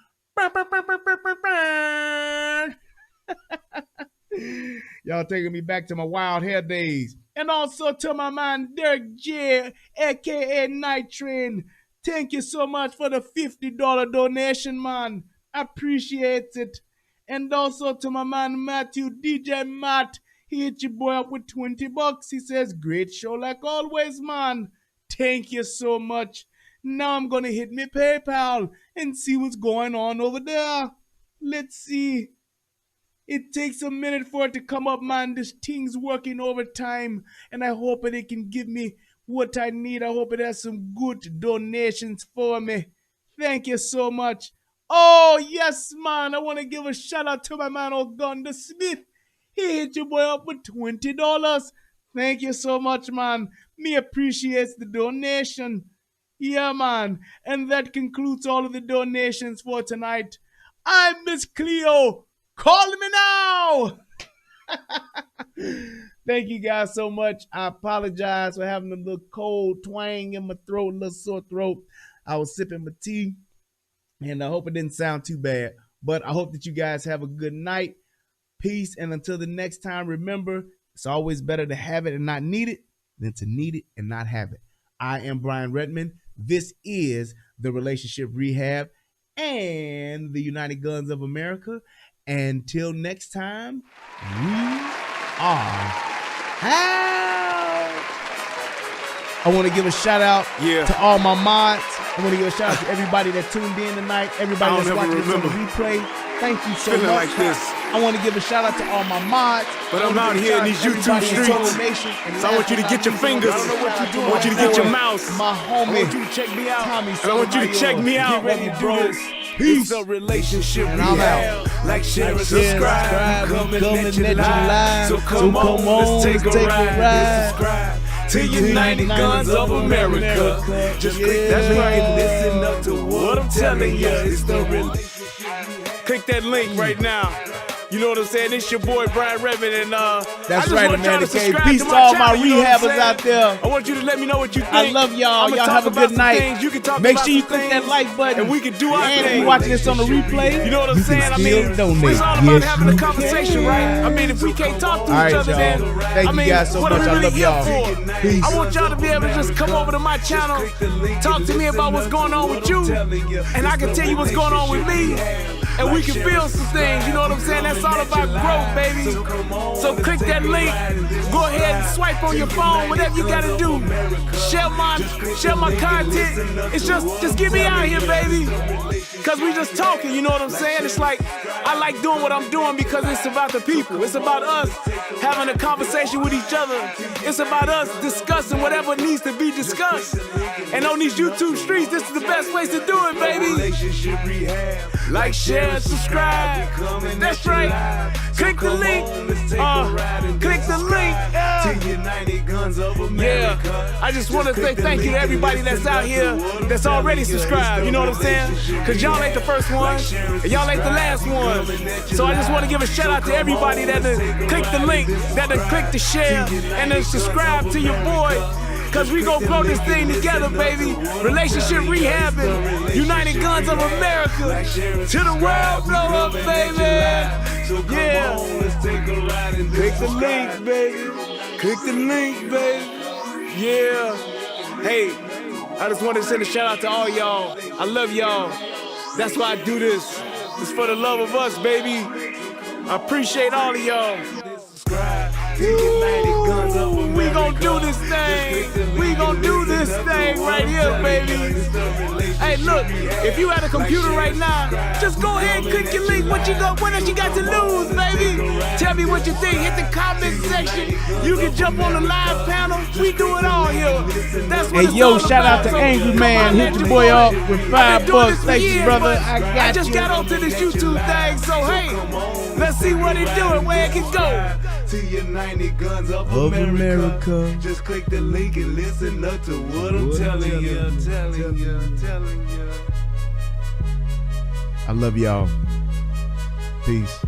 Y'all taking me back to my wild hair days. And also to my man Derek J, aka Night Train. Thank you so much for the $50 donation, man. I appreciate it. And also to my man Matthew, DJ Matt. He hit your boy up with $20. He says, great show like always, man. Thank you so much. Now I'm going to hit me PayPal and see what's going on over there. Let's see. It takes a minute for it to come up, man. This thing's working overtime, and I hope that it can give me what I need. I hope it has some good donations for me. Thank you so much. Oh, yes, man. I want to give a shout out to my man, Ogunda Smith. He hit your boy up with $20. Thank you so much, man. Me appreciates the donation. Yeah, man. And that concludes all of the donations for tonight. I'm Miss Cleo. Call me now. Thank you guys so much. I apologize for having a little cold twang in my throat, a little sore throat. I was sipping my tea, and I hope it didn't sound too bad. But I hope that you guys have a good night. Peace, and until the next time, remember, it's always better to have it and not need it than to need it and not have it. I am Brian Redmond. This is the Relationship Rehab and the United Guns of America. Until next time, we are out. I want to give a shout out to all my mods. I want to give a shout out to everybody that tuned in tonight, everybody that's watching this on the replay. Thank you so much. Like this. I want to give a shout out to all my mods. But I'm out here in these YouTube streets. So I want you to get your fingers. I want you to get your mouse. My homie. I want you to check me out. Tommy, and I want you to check me out. Get ready, bro. Peace. It's a relationship and I'm out. Like, share, and subscribe. We coming at you live. So come on, let's take a ride. Subscribe to United Guns of America. Just click that link and listen up to what I'm telling you. It's the relationship. Click that link right now. You know what I'm saying? It's your boy Brian Redmond, and that's right, Amanda K. Peace to all my rehabbers out there. I want you to let me know what you think. I love y'all. Y'all have a good night. Make sure you click that like button, and we can do our thing. And if you're watching this on the replay, you know what I'm saying? I mean, it's all about having a conversation, right? I mean, if we can't talk to each other, then thank you guys so much. I love y'all. Peace. I want y'all to be able to just come over to my channel, talk to me about what's going on with you, and I can tell you what's going on with me. And we can build some things, you know what I'm saying? That's all about growth, baby. So click that link, go ahead and swipe on your phone, whatever you gotta do. Share my content. It's just get me out here, baby. Cause we just talking, you know what I'm saying? It's like, I like doing what I'm doing because it's about the people. It's about us having a conversation with each other. It's about us discussing whatever needs to be discussed. And on these YouTube streets, this is the best place to do it, baby. Like, share, subscribe. That's right. Click the link. Click the link. Yeah. I just want to say thank you to everybody that's out here that's already subscribed. You know what I'm saying? Because y'all ain't the first one, and y'all ain't the last one. So I just want to give a shout out to everybody that click the link, that click the share, and then subscribe to your boy. Cause we gon' grow this thing together, baby. Relationship rehabbing, United Guns of America. To the world, blow up, baby. Yeah. Click the link, baby. Click the link, baby. Yeah. Hey, I just want to send a shout out to all y'all. I love y'all. That's why I do this. It's for the love of us, baby. I appreciate all of y'all. Ooh, we gon' do this thing. We gon' do this thing right here, baby. Hey, look, if you had a computer right now, just go ahead and click your link. What else you got to lose, baby? Tell me what you think. Hit the comment section. You can jump on the live panel. We do it all here. That's what hey, yo, shout out to Angry Man. Hit your boy up with $5. Thank you, brother. I just got onto this YouTube thing, so hey, let's see what it doing, where it can go. To United Guns of America. Just click the link and listen up to what I'm telling you. I love y'all. Peace.